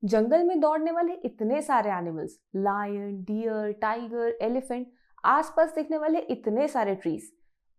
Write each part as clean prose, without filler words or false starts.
जंगल में दौड़ने वाले इतने सारे animals, lion, deer, tiger, elephant, आसपास दिखने वाले इतने सारे ट्रीज,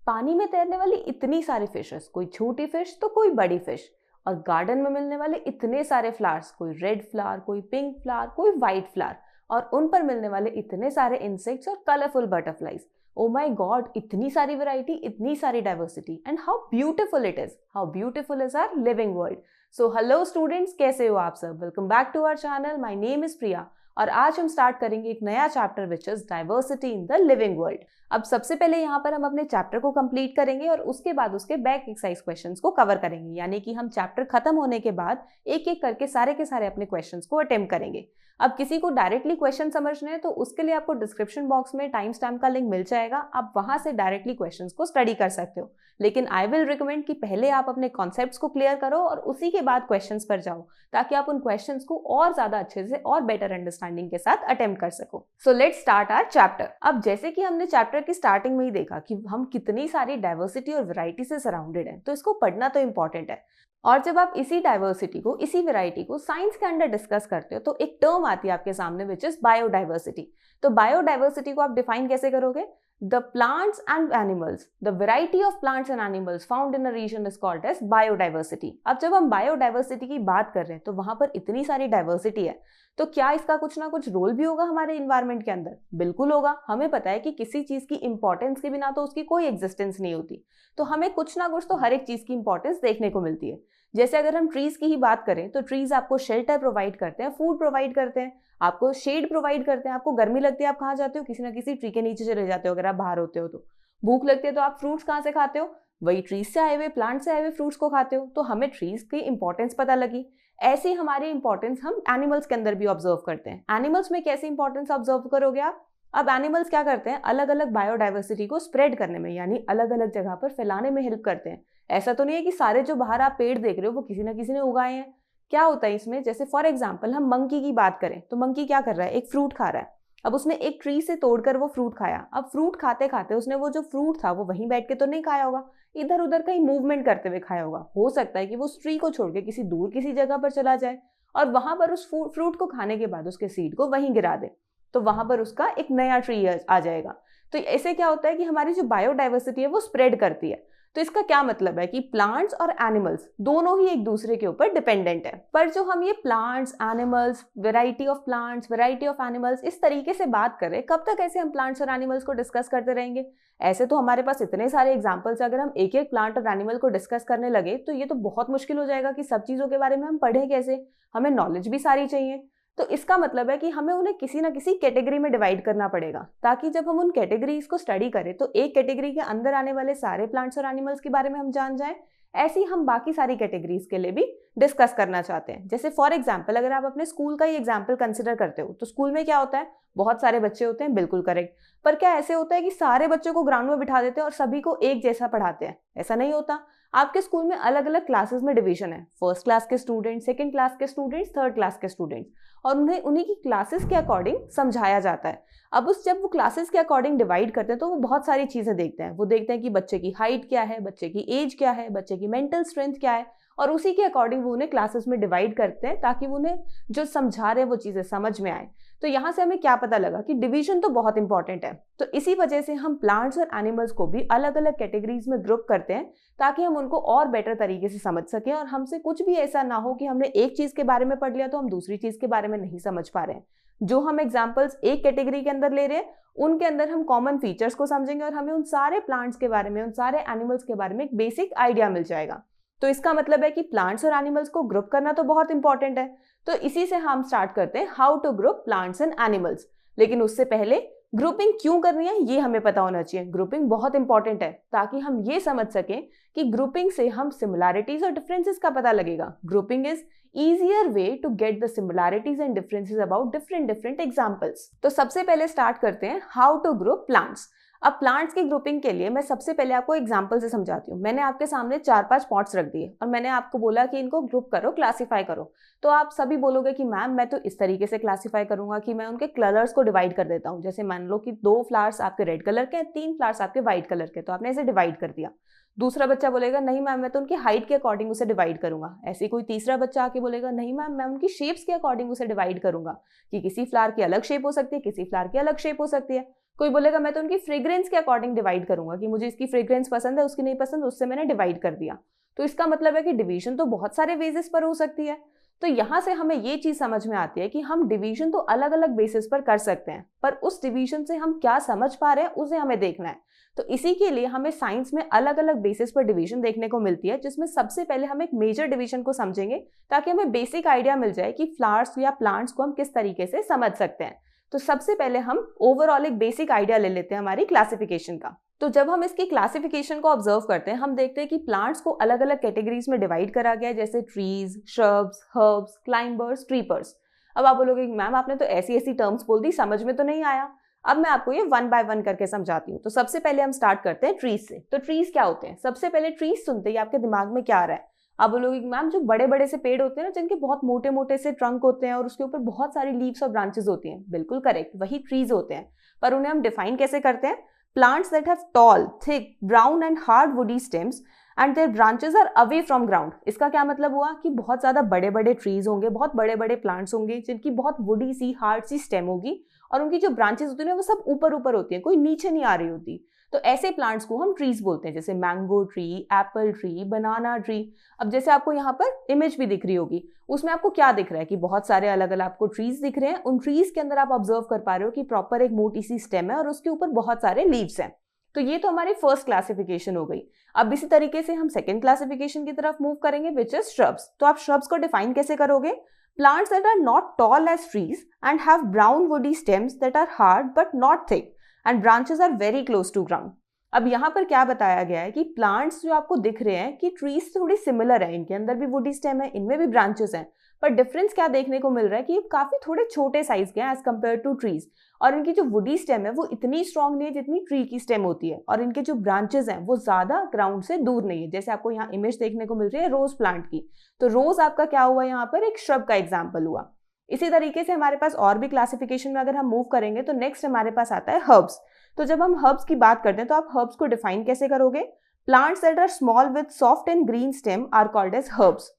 पानी में तैरने वाली इतनी सारी फिशेस, कोई छोटी फिश तो कोई बड़ी फिश, और गार्डन में मिलने वाले इतने सारे फ्लावर्स, कोई रेड फ्लावर, कोई पिंक फ्लावर, कोई वाइट फ्लावर, और उन पर मिलने वाले इतने सारे इंसेक्ट्स और colourful butterflies. Oh my God, इतनी सारी वैरायटी, इतनी सारी diversity, and how beautiful it is, how beautiful is our living world. So hello students, कैसे हो आप सब? Welcome back to our channel. My name is Priya और आज हम स्टार्ट करेंगे एक नया chapter which is diversity in the living world. अब सबसे पहले यहाँ पर हम अपने चैप्टर को कंप्लीट करेंगे और उसके बाद उसके बैक एक्सरसाइज क्वेश्चंस को कवर करेंगे, यानी कि हम चैप्टर खत्म होने के बाद एक एक करके सारे के सारे अपने क्वेश्चंस को अटेम्प्ट करेंगे। अब किसी को डायरेक्टली क्वेश्चन समझने हैं तो उसके लिए आपको डिस्क्रिप्शन बॉक्स में टाइम स्टैम्प का लिंक मिल जाएगा, आप वहां से डायरेक्टली क्वेश्चंस को स्टडी कर सकते हो। लेकिन आई विल रिकमेंड कि पहले आप अपने कॉन्सेप्ट्स को क्लियर करो और उसी के बाद क्वेश्चंस पर जाओ, ताकि आप उन क्वेश्चंस को और ज्यादा अच्छे से और बेटर अंडरस्टैंडिंग के साथ अटेम्प्ट कर सको। So let's start our chapter. अब जैसे कि हमने चैप्टर की स्टार्टिंग में ही देखा कि हम कितनी सारी डाइवर्सिटी और वैरायटी से सराउंडेड है, तो इसको पढ़ना तो इंपॉर्टेंट है। और जब आप इसी डाइवर्सिटी को, इसी वैरायटी को साइंस के अंदर डिस्कस करते हो तो एक टर्म आती है आपके सामने विच इज बायोडाइवर्सिटी। तो बायोडाइवर्सिटी को आप डिफाइन कैसे करोगे? The plants and animals, the variety of plants and animals found in a region is called as biodiversity. अब जब हम बायोडाइवर्सिटी की बात कर रहे हैं तो वहां पर इतनी सारी डाइवर्सिटी है, तो क्या इसका कुछ ना कुछ रोल भी होगा हमारे इन्वायरमेंट के अंदर? बिल्कुल होगा। हमें पता है कि किसी चीज की इंपॉर्टेंस के बिना तो उसकी कोई एग्जिस्टेंस नहीं होती, तो हमें कुछ ना कुछ तो हर एक चीज की इंपॉर्टेंस देखने को मिलती है। जैसे अगर हम ट्रीज की ही बात करें तो ट्रीज आपको शेल्टर प्रोवाइड करते हैं, फूड प्रोवाइड करते हैं, आपको शेड प्रोवाइड करते हैं। आपको गर्मी लगती है, आप कहाँ जाते हो? किसी ना किसी ट्री के नीचे चले जाते हो अगर आप बाहर होते हो तो। भूख लगती है तो आप फ्रूट्स कहाँ से खाते हो? वही ट्रीज से आए हुए, प्लांट से आए हुए फ्रूट्स को खाते हो। तो हमें ट्रीज की इंपॉर्टेंस पता लगी। ऐसी हमारी इंपॉर्टेंस हम एनिमल्स के अंदर भी ऑब्जर्व करते हैं। एनिमल्स में कैसी इंपॉर्टेंस ऑब्जर्व करोगे आप? अब एनिमल्स क्या करते हैं? अलग अलग बायोडाइवर्सिटी को स्प्रेड करने में, यानी अलग अलग जगह पर फैलाने में हेल्प करते हैं। ऐसा तो नहीं है कि सारे जो बाहर आप पेड़ देख रहे हो वो किसी ना किसी ने उगाए हैं। क्या होता है इसमें? जैसे फॉर एग्जाम्पल हम मंकी की बात करें तो मंकी क्या कर रहा है? एक फ्रूट खा रहा है। अब उसने एक ट्री से तोड़कर वो फ्रूट खाया। अब फ्रूट खाते खाते उसने वो जो फ्रूट था वो वहीं बैठ के तो नहीं खाया होगा, इधर उधर कहीं मूवमेंट करते हुए खाया होगा। हो सकता है कि वो उस ट्री को छोड़ के किसी दूर किसी जगह पर चला जाए और वहां पर उस फ्रूट को खाने के बाद उसके सीड को वहीं गिरा दे, तो वहां पर उसका एक नया ट्री आ जाएगा। तो ऐसे क्या होता है कि हमारी जो बायोडाइवर्सिटी है वो स्प्रेड करती है। तो इसका क्या मतलब है कि प्लांट्स और एनिमल्स दोनों ही एक दूसरे के ऊपर डिपेंडेंट है। पर जो हम ये plants, animals, variety of plants, variety of animals इस तरीके से बात करें, कब तक ऐसे हम प्लांट्स और एनिमल्स को डिस्कस करते रहेंगे? ऐसे तो हमारे पास इतने सारे एग्जाम्पल्स, अगर हम एक एक प्लांट और एनिमल को डिस्कस करने लगे तो ये तो बहुत मुश्किल हो जाएगा कि सब चीजों के बारे में हम पढ़ें कैसे। हमें नॉलेज भी सारी चाहिए। तो इसका मतलब है कि हमें उन्हें किसी ना किसी कैटेगरी में डिवाइड करना पड़ेगा, ताकि जब हम उन कैटेगरीज को स्टडी करें तो एक कैटेगरी के अंदर आने वाले सारे प्लांट्स और एनिमल्स के बारे में हम जान जाएं। ऐसे ही हम बाकी सारी कैटेगरीज के लिए भी डिस्कस करना चाहते हैं। जैसे फॉर एग्जाम्पल अगर आप अपने स्कूल का ही एग्जाम्पल कंसिडर करते हो तो स्कूल में क्या होता है? बहुत सारे बच्चे होते हैं, बिल्कुल करेक्ट। पर क्या ऐसे होता है कि सारे बच्चों को ग्राउंड में बिठा देते हैं और सभी को एक जैसा पढ़ाते हैं? ऐसा नहीं होता। आपके स्कूल में अलग अलग क्लासेस में डिवीजन है, फर्स्ट क्लास के स्टूडेंट्स, सेकंड क्लास के स्टूडेंट्स, थर्ड क्लास के स्टूडेंट्स, और उन्हें उन्हीं की क्लासेस के अकॉर्डिंग समझाया जाता है। अब जब वो क्लासेस के अकॉर्डिंग डिवाइड करते हैं तो वो बहुत सारी चीजें देखते हैं। वो देखते हैं कि बच्चे की हाइट क्या है, बच्चे की एज क्या है, बच्चे की मेंटल स्ट्रेंथ क्या है, और उसी के अकॉर्डिंग वो उन्हें क्लासेस में डिवाइड करते हैं ताकि उन्हें जो समझा रहे हैं वो चीजें समझ में आए। तो यहाँ से हमें क्या पता लगा कि डिवीजन तो बहुत इंपॉर्टेंट है। तो इसी वजह से हम प्लांट्स और एनिमल्स को भी अलग अलग कैटेगरीज में ग्रुप करते हैं, ताकि हम उनको और बेटर तरीके से समझ सकें और हमसे कुछ भी ऐसा ना हो कि हमने एक चीज के बारे में पढ़ लिया तो हम दूसरी चीज के बारे में नहीं समझ पा रहे हैं। जो हम एग्जाम्पल्स एक कैटेगरी के अंदर ले रहे हैं उनके अंदर हम कॉमन फीचर्स को समझेंगे और हमें उन सारे प्लांट्स के बारे में, उन सारे एनिमल्स के बारे में एक बेसिक आइडिया मिल जाएगा। तो इसका मतलब है कि प्लांट्स और एनिमल्स को ग्रुप करना तो बहुत इंपॉर्टेंट है। तो इसी से हम स्टार्ट करते हैं how to group plants and animals. लेकिन उससे पहले ग्रुपिंग क्यों करनी है ये हमें पता होना चाहिए। ग्रुपिंग बहुत इंपॉर्टेंट है ताकि हम ये समझ सकें कि ग्रुपिंग से हम सिमिलैरिटीज और डिफरेंसेस का पता लगेगा। Grouping is easier way to get the similarities and differences about different examples। तो सबसे पहले स्टार्ट करते हैं how to group plants। अब प्लांट्स की ग्रुपिंग के लिए मैं सबसे पहले आपको एग्जांपल से समझाती हूँ। मैंने आपके सामने 4-5 पॉट्स रख दिए और मैंने आपको बोला कि इनको ग्रुप करो, क्लासिफाई करो। तो आप सभी बोलोगे कि मैम मैं तो इस तरीके से क्लासिफाई करूंगा कि मैं उनके कलर्स को डिवाइड कर देता हूँ। जैसे मान लो कि 2 फ्लावर्स आपके रेड कलर के हैं, 3 फ्लावर्स आपके व्हाइट कलर के, तो आपने इसे डिवाइड कर दिया। दूसरा बच्चा बोलेगा नहीं मैम मैं तो उनकी हाइट के अकॉर्डिंग उसे डिवाइड करूंगा। ऐसे कोई तीसरा बच्चा आके बोलेगा नहीं मैम मैं उनकी शेप्स के अकॉर्डिंग उसे डिवाइड करूंगा, कि किसी फ्लावर की अलग शेप हो सकती है, किसी फ्लावर की अलग शेप हो सकती है। कोई बोलेगा मैं तो उनकी फ्रेग्रेंस के अकॉर्डिंग डिवाइड करूंगा, कि मुझे इसकी फ्रेग्रेंस पसंद है, उसकी नहीं पसंद, उससे मैंने डिवाइड कर दिया। तो इसका मतलब है कि डिवीजन तो बहुत सारे बेसिस पर हो सकती है। तो यहाँ से हमें ये चीज समझ में आती है कि हम डिवीजन तो अलग अलग बेसिस पर कर सकते हैं, पर उस डिवीजन से हम क्या समझ पा रहे हैं उसे हमें देखना है। तो इसी के लिए हमें साइंस में अलग अलग बेसिस पर डिवीजन देखने को मिलती है, जिसमें सबसे पहले हम एक मेजर डिवीजन को समझेंगे ताकि हमें बेसिक आइडिया मिल जाए कि फ्लावर्स या प्लांट्स को हम किस तरीके से समझ सकते हैं। तो सबसे पहले हम ओवरऑल एक बेसिक आइडिया ले लेते हैं हमारी क्लासिफिकेशन का। तो जब हम इसकी क्लासिफिकेशन को ऑब्जर्व करते हैं, हम देखते हैं कि प्लांट्स को अलग अलग कैटेगरीज में डिवाइड करा गया है, जैसे trees, shrubs, herbs, climbers, creepers. अब आप बोलोगे मैम आपने तो ऐसी ऐसी टर्म्स बोल दी, समझ में तो नहीं आया। अब मैं आपको ये वन बाय वन करके समझाती हूँ। तो सबसे पहले हम स्टार्ट करते हैं ट्रीज से। तो ट्रीज क्या होते हैं? सबसे पहले ट्रीज सुनते ही आपके दिमाग में क्या आ रहा है? आप बोलोगे मैम जो बड़े बड़े से पेड़ होते हैं ना, जिनके बहुत मोटे मोटे से ट्रंक होते हैं और उसके ऊपर बहुत सारी लीव्स और ब्रांचेस होती हैं, बिल्कुल करेक्ट, वही ट्रीज होते हैं। पर उन्हें हम डिफाइन कैसे करते हैं? Plants that have tall, thick, brown and hard woody stems and their branches are away from ground. इसका क्या मतलब हुआ कि बहुत ज्यादा बड़े बड़े ट्रीज होंगे, बहुत बड़े बड़े प्लांट्स होंगे जिनकी बहुत वुडी सी हार्ड सी स्टेम होगी और उनकी जो ब्रांचेस होती है वो सब ऊपर ऊपर होती है, कोई नीचे नहीं आ रही होती। तो ऐसे प्लांट्स को हम ट्रीज बोलते हैं, जैसे मैंगो ट्री, एप्पल ट्री, बनाना ट्री। अब जैसे आपको यहाँ पर इमेज भी दिख रही होगी, उसमें आपको क्या दिख रहा है कि बहुत सारे अलग अलग आपको ट्रीज दिख रहे हैं। उन ट्रीज के अंदर आप ऑब्जर्व कर पा रहे हो कि प्रॉपर एक मोटी सी स्टेम है और उसके ऊपर बहुत सारे लीव्स हैं। तो ये तो हमारी फर्स्ट क्लासिफिकेशन हो गई। अब इसी तरीके से हम सेकेंड क्लासिफिकेशन की तरफ मूव करेंगे, विच इज श्रब्स। तो आप श्रब्स को डिफाइन कैसे करोगे? Plants that are not tall as trees and have brown woody stems that are hard but not thick and branches are very close to ground. अब यहाँ पर क्या बताया गया है कि प्लांट्स जो आपको दिख रहे हैं कि ट्रीज थोड़ी सिमिलर है, इनके अंदर भी वुडी स्टेम है, इनमें भी ब्रांचेस हैं, पर डिफरेंस क्या देखने को मिल रहा है कि ये काफी थोड़े छोटे साइज के हैं एज कम्पेयर टू ट्रीज। और इनकी जो वुडी स्टेम है वो इतनी स्ट्रांग नहीं है जितनी ट्री की स्टेम होती है, और इनके जो ब्रांचेस हैं वो ज्यादा ग्राउंड से दूर नहीं है। जैसे आपको यहाँ इमेज देखने को मिल रही है रोज प्लांट की, तो रोज आपका क्या हुआ, यहाँ पर एक श्रब का एग्जाम्पल हुआ। इसी तरीके से हमारे पास और भी क्लासिफिकेशन में अगर हम मूव करेंगे तो नेक्स्ट हमारे पास आता है हर्ब्स। तो जब हम हर्ब्स की बात करते हैं तो आप हर्ब्स को डिफाइन कैसे करोगे? Plants that are small with soft and green stem are called as herbs.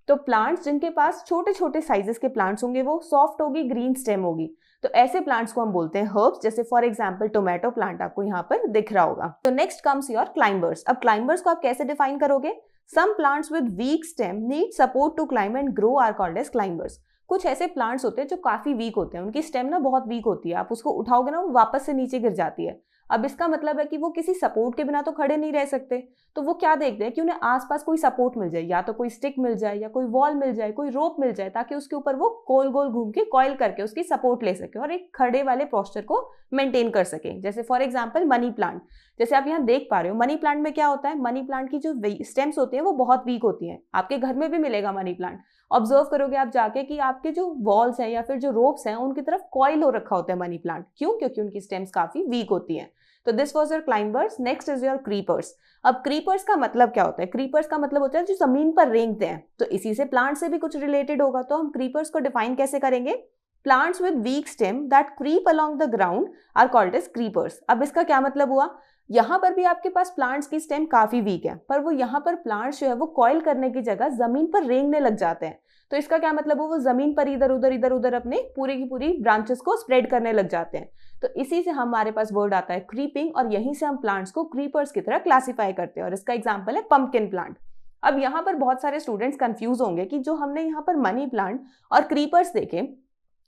तो प्लांट्स जिनके पास छोटे छोटे साइजेस के प्लांट्स होंगे, वो सॉफ्ट होगी, ग्रीन स्टेम होगी, तो ऐसे प्लांट्स को हम बोलते हैं हर्ब्स। जैसे फॉर एग्जांपल टोमेटो प्लांट आपको यहाँ पर दिख रहा होगा। तो नेक्स्ट कम्स योर क्लाइंबर्स। अब क्लाइंबर्स को आप कैसे डिफाइन करोगे? Some plants with weak stem need support to climb and grow are called as climbers. कुछ ऐसे प्लांट्स होते हैं जो काफी वीक होते हैं, उनकी स्टेम ना बहुत वीक होती है, आप उसको उठाओगे ना वो वापस से नीचे गिर जाती है। अब इसका मतलब है कि वो किसी सपोर्ट के बिना तो खड़े नहीं रह सकते, तो वो क्या देखते हैं कि उन्हें आसपास कोई सपोर्ट मिल जाए, या तो कोई स्टिक मिल जाए या कोई वॉल मिल जाए, कोई रोप मिल जाए, ताकि उसके ऊपर वो गोल गोल घूम के कॉइल करके उसकी सपोर्ट ले सके और एक खड़े वाले पोस्चर को मेंटेन कर सके। जैसे फॉर एग्जांपल मनी प्लांट, जैसे आप यहाँ देख पा रहे हो, मनी प्लांट में क्या होता है, मनी प्लांट की जो स्टेम्स होती हैं वो बहुत वीक होती हैं। आपके घर में भी मिलेगा मनी प्लांट, ऑब्जर्व करोगे आप जाके कि आपके जो वॉल्स हैं या फिर जो रोप्स हैं उनकी तरफ कॉइल हो रखा होता है मनी प्लांट। क्यों? क्योंकि उनकी स्टेम्स काफी वीक होती हैं। तो this was your climbers. Next is your creepers. अब क्रीपर्स का मतलब क्या होता है? क्रीपर्स का मतलब होता है जो जमीन पर रेंगते हैं, तो इसी से प्लांट से भी कुछ रिलेटेड होगा। तो हम क्रीपर्स को डिफाइन कैसे करेंगे? Plants with weak stem that creep along the ground are called as creepers. अब इसका क्या मतलब हुआ? यहाँ पर भी आपके पास प्लांट्स की स्टेम काफी वीक है, पर वो यहाँ पर प्लांट्स जो है वो कॉइल करने की जगह जमीन पर रेंगने लग जाते हैं। तो इसका क्या मतलब है? वो जमीन पर इधर उधर अपने पूरी की पूरी ब्रांचेस को स्प्रेड करने लग जाते हैं। तो इसी से हमारे पास वर्ड आता है क्रीपिंग, और यहीं से हम प्लांट्स को क्रीपर्स की तरह क्लासिफाई करते हैं। और इसका एग्जांपल है पंपकिन प्लांट। अब यहाँ पर बहुत सारे स्टूडेंट्स कंफ्यूज होंगे कि जो हमने यहाँ पर मनी प्लांट और क्रीपर्स देखे,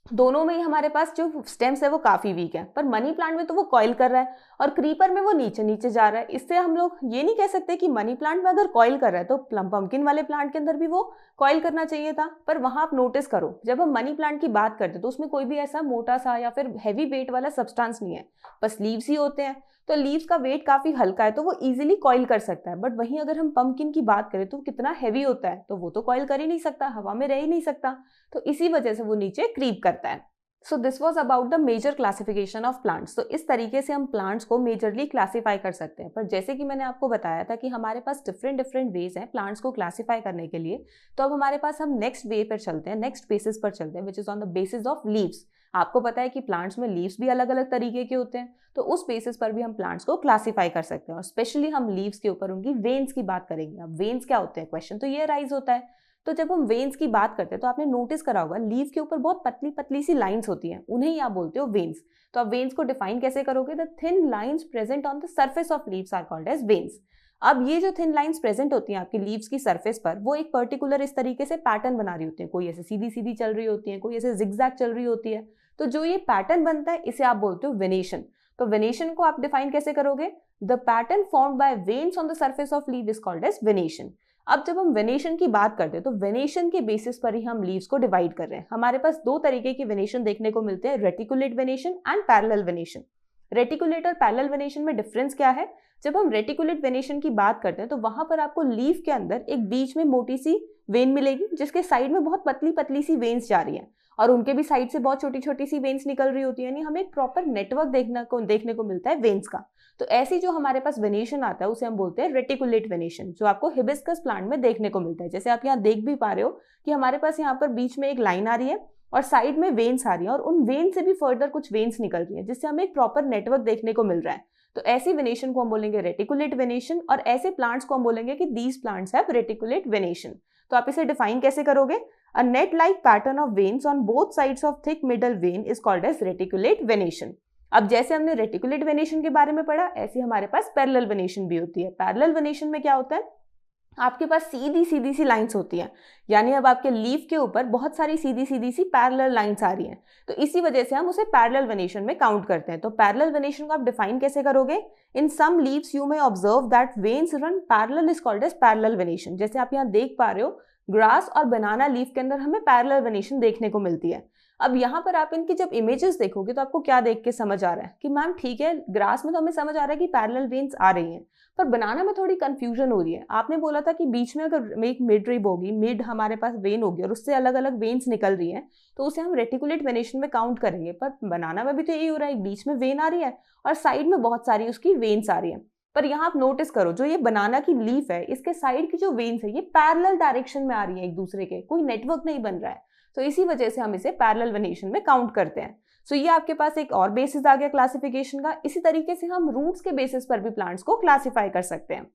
दोनों में ही हमारे पास जो स्टेम्स है वो काफी वीक है, पर मनी प्लांट में तो वो कॉइल कर रहा है और क्रीपर में वो नीचे नीचे जा रहा है। इससे हम लोग ये नहीं कह सकते कि मनी प्लांट में अगर कॉइल कर रहा है तो पंपकिन वाले प्लांट के अंदर भी वो कॉइल करना चाहिए था। पर वहां आप नोटिस करो, जब हम मनी प्लांट की बात करते हैं तो उसमें कोई भी ऐसा मोटा सा या फिर हैवी वेट वाला सब्सटेंस नहीं है, बस लीव्स ही होते हैं। तो लीव्स का वेट काफी हल्का है तो वो इजीली कॉइल कर सकता है। बट वहीं अगर हम पंपकिन की बात करें तो कितना हैवी होता है, तो वो तो कॉइल कर ही नहीं सकता, हवा में रह ही नहीं सकता, तो इसी वजह से वो नीचे क्रीप करता है। So this was about the major classification of plants. तो इस तरीके से हम प्लांट्स को मेजरली क्लासीफाई कर सकते हैं। पर जैसे कि मैंने आपको बताया था कि हमारे पास डिफरेंट वेज हैं प्लांट्स को क्लासीफाई करने के लिए, तो अब हमारे पास हम नेक्स्ट वे पर चलते हैं, नेक्स्ट बेसिस पर चलते हैं, which is on the basis of leaves. आपको पता है कि प्लांट्स में लीव्स भी अलग अलग तरीके के होते हैं, तो उस बेसिस पर भी हम प्लांट्स को क्लासीफाई कर सकते हैं। और स्पेशली हम लीव्स के ऊपर उनकी वेन्स की बात करेंगे। अब वेन्स क्या होते हैं, क्वेश्चन तो ये राइज होता है। तो जब हम वेन्स की बात करते हैं तो आपने नोटिस करा होगा लीव के ऊपर बहुत पतली पतली सी लाइंस होती हैं, उन्हें ही आप बोलते हो वेन्स। तो आप वेन्स को डिफाइन कैसे करोगे, the thin lines present on the surface of leaves are called as veins. अब ये जो थिन लाइंस प्रेजेंट होती हैं आपकी लीव्स की सरफेस पर, वो एक पर्टिकुलर इस तरीके से पैटर्न बना रही होती है। कोई ऐसे सीधी सीधी चल रही होती है, कोई ऐसे जिगजैग चल रही होती है। तो जो ये पैटर्न बनता है इसे आप बोलते हो वेनेशन। तो वेनेशन को आप डिफाइन कैसे करोगे, the pattern formed by veins on the surface of leaf is called as venation. अब जब हम वेनेशन की बात करते हैं तो वेनेशन के बेसिस पर ही हम लीव्स को डिवाइड कर रहे हैं। हमारे पास दो तरीके के वेनेशन देखने को मिलते हैं, reticulate venation and parallel venation. Reticulate और पैरेलल वेनेशन में डिफरेंस क्या है, जब हम रेटिकुलेट वेनेशन की बात करते हैं तो वहां पर आपको लीफ के अंदर एक बीच में मोटी सी वेन मिलेगी, जिसके साइड में बहुत पतली पतली सी वेन्स जा रही हैं, और उनके भी साइड से बहुत छोटी छोटी सी वेन्स निकल रही होती है। यानी हमें एक प्रॉपर नेटवर्क देखने को मिलता है वेन्स का। तो ऐसी जो हमारे पास वेनेशन आता है उसे हम बोलते हैं रेटिकुलेट वेनेशन, जो आपको हिबिस्कस प्लांट में देखने को मिलता है। जैसे आप यहाँ देख भी पा रहे हो कि हमारे पास यहाँ पर बीच में एक लाइन आ रही है और साइड में वेन्स आ रही है, और उन वेन से भी फर्दर कुछ वेन्स निकल रही है, जिससे हमें एक प्रॉपर नेटवर्क देखने को मिल रहा है। तो ऐसी वेनेशन को हम बोलेंगे रेटिकुलेट वेनेशन, और ऐसे प्लांट्स को हम बोलेंगे कि these plants have reticulate venation. तो आप इसे डिफाइन कैसे करोगे, a net like pattern of veins on both sides of thick middle vein is called as reticulate venation. अब जैसे हमने रेटिकुलेट वेनेशन के बारे में पढ़ा, ऐसे हमारे पास पैरेलल वेनेशन भी होती है। पैरेलल वेनेशन में क्या होता है, आपके पास सीधी सीधी सी लाइंस होती हैं, यानी अब आपके लीफ के ऊपर बहुत सारी सीधी सीधी सी पैरेलल लाइंस आ रही हैं, तो इसी वजह से हम उसे पैरेलल वेनेशन में काउंट करते हैं। तो पैरेलल वेनेशन को आप डिफाइन कैसे करोगे, in some leaves you may observe that veins run parallel is called as parallel venation. जैसे आप यहाँ देख पा रहे हो, ग्रास और बनाना लीफ के अंदर हमें पैरेलल वेनेशन देखने को मिलती है। अब यहाँ पर आप इनकी जब इमेजेस देखोगे तो आपको क्या देख के समझ आ रहा है कि मैम ठीक है, ग्रास में तो हमें समझ आ रहा है कि पैरेलल वेन्स आ रही हैं, पर बनाना में थोड़ी कंफ्यूजन हो रही है। आपने बोला था कि बीच में अगर एक मिड रिब होगी, मिड हमारे पास वेन होगी और उससे अलग अलग वेन्स निकल रही हैं, तो उसे हम रेटिकुलेट वेनेशन में काउंट करेंगे। पर बनाना में भी तो यही हो रहा है, बीच में वेन आ रही है और साइड में बहुत सारी उसकी वेन्स आ रही है। पर यहाँ आप नोटिस करो, जो ये बनाना की लीफ है, इसके साइड की जो वेन्स है ये पैरेलल डायरेक्शन में आ रही है एक दूसरे के, कोई नेटवर्क नहीं बन रहा है। तो इसी वजह से हम इसे पैरेलल वेनेशन में काउंट करते हैं। सो ये आपके पास एक और बेसिस आ गया क्लासिफिकेशन का। इसी तरीके से हम रूट्स के बेसिस पर भी प्लांट्स को क्लासिफाई कर सकते हैं।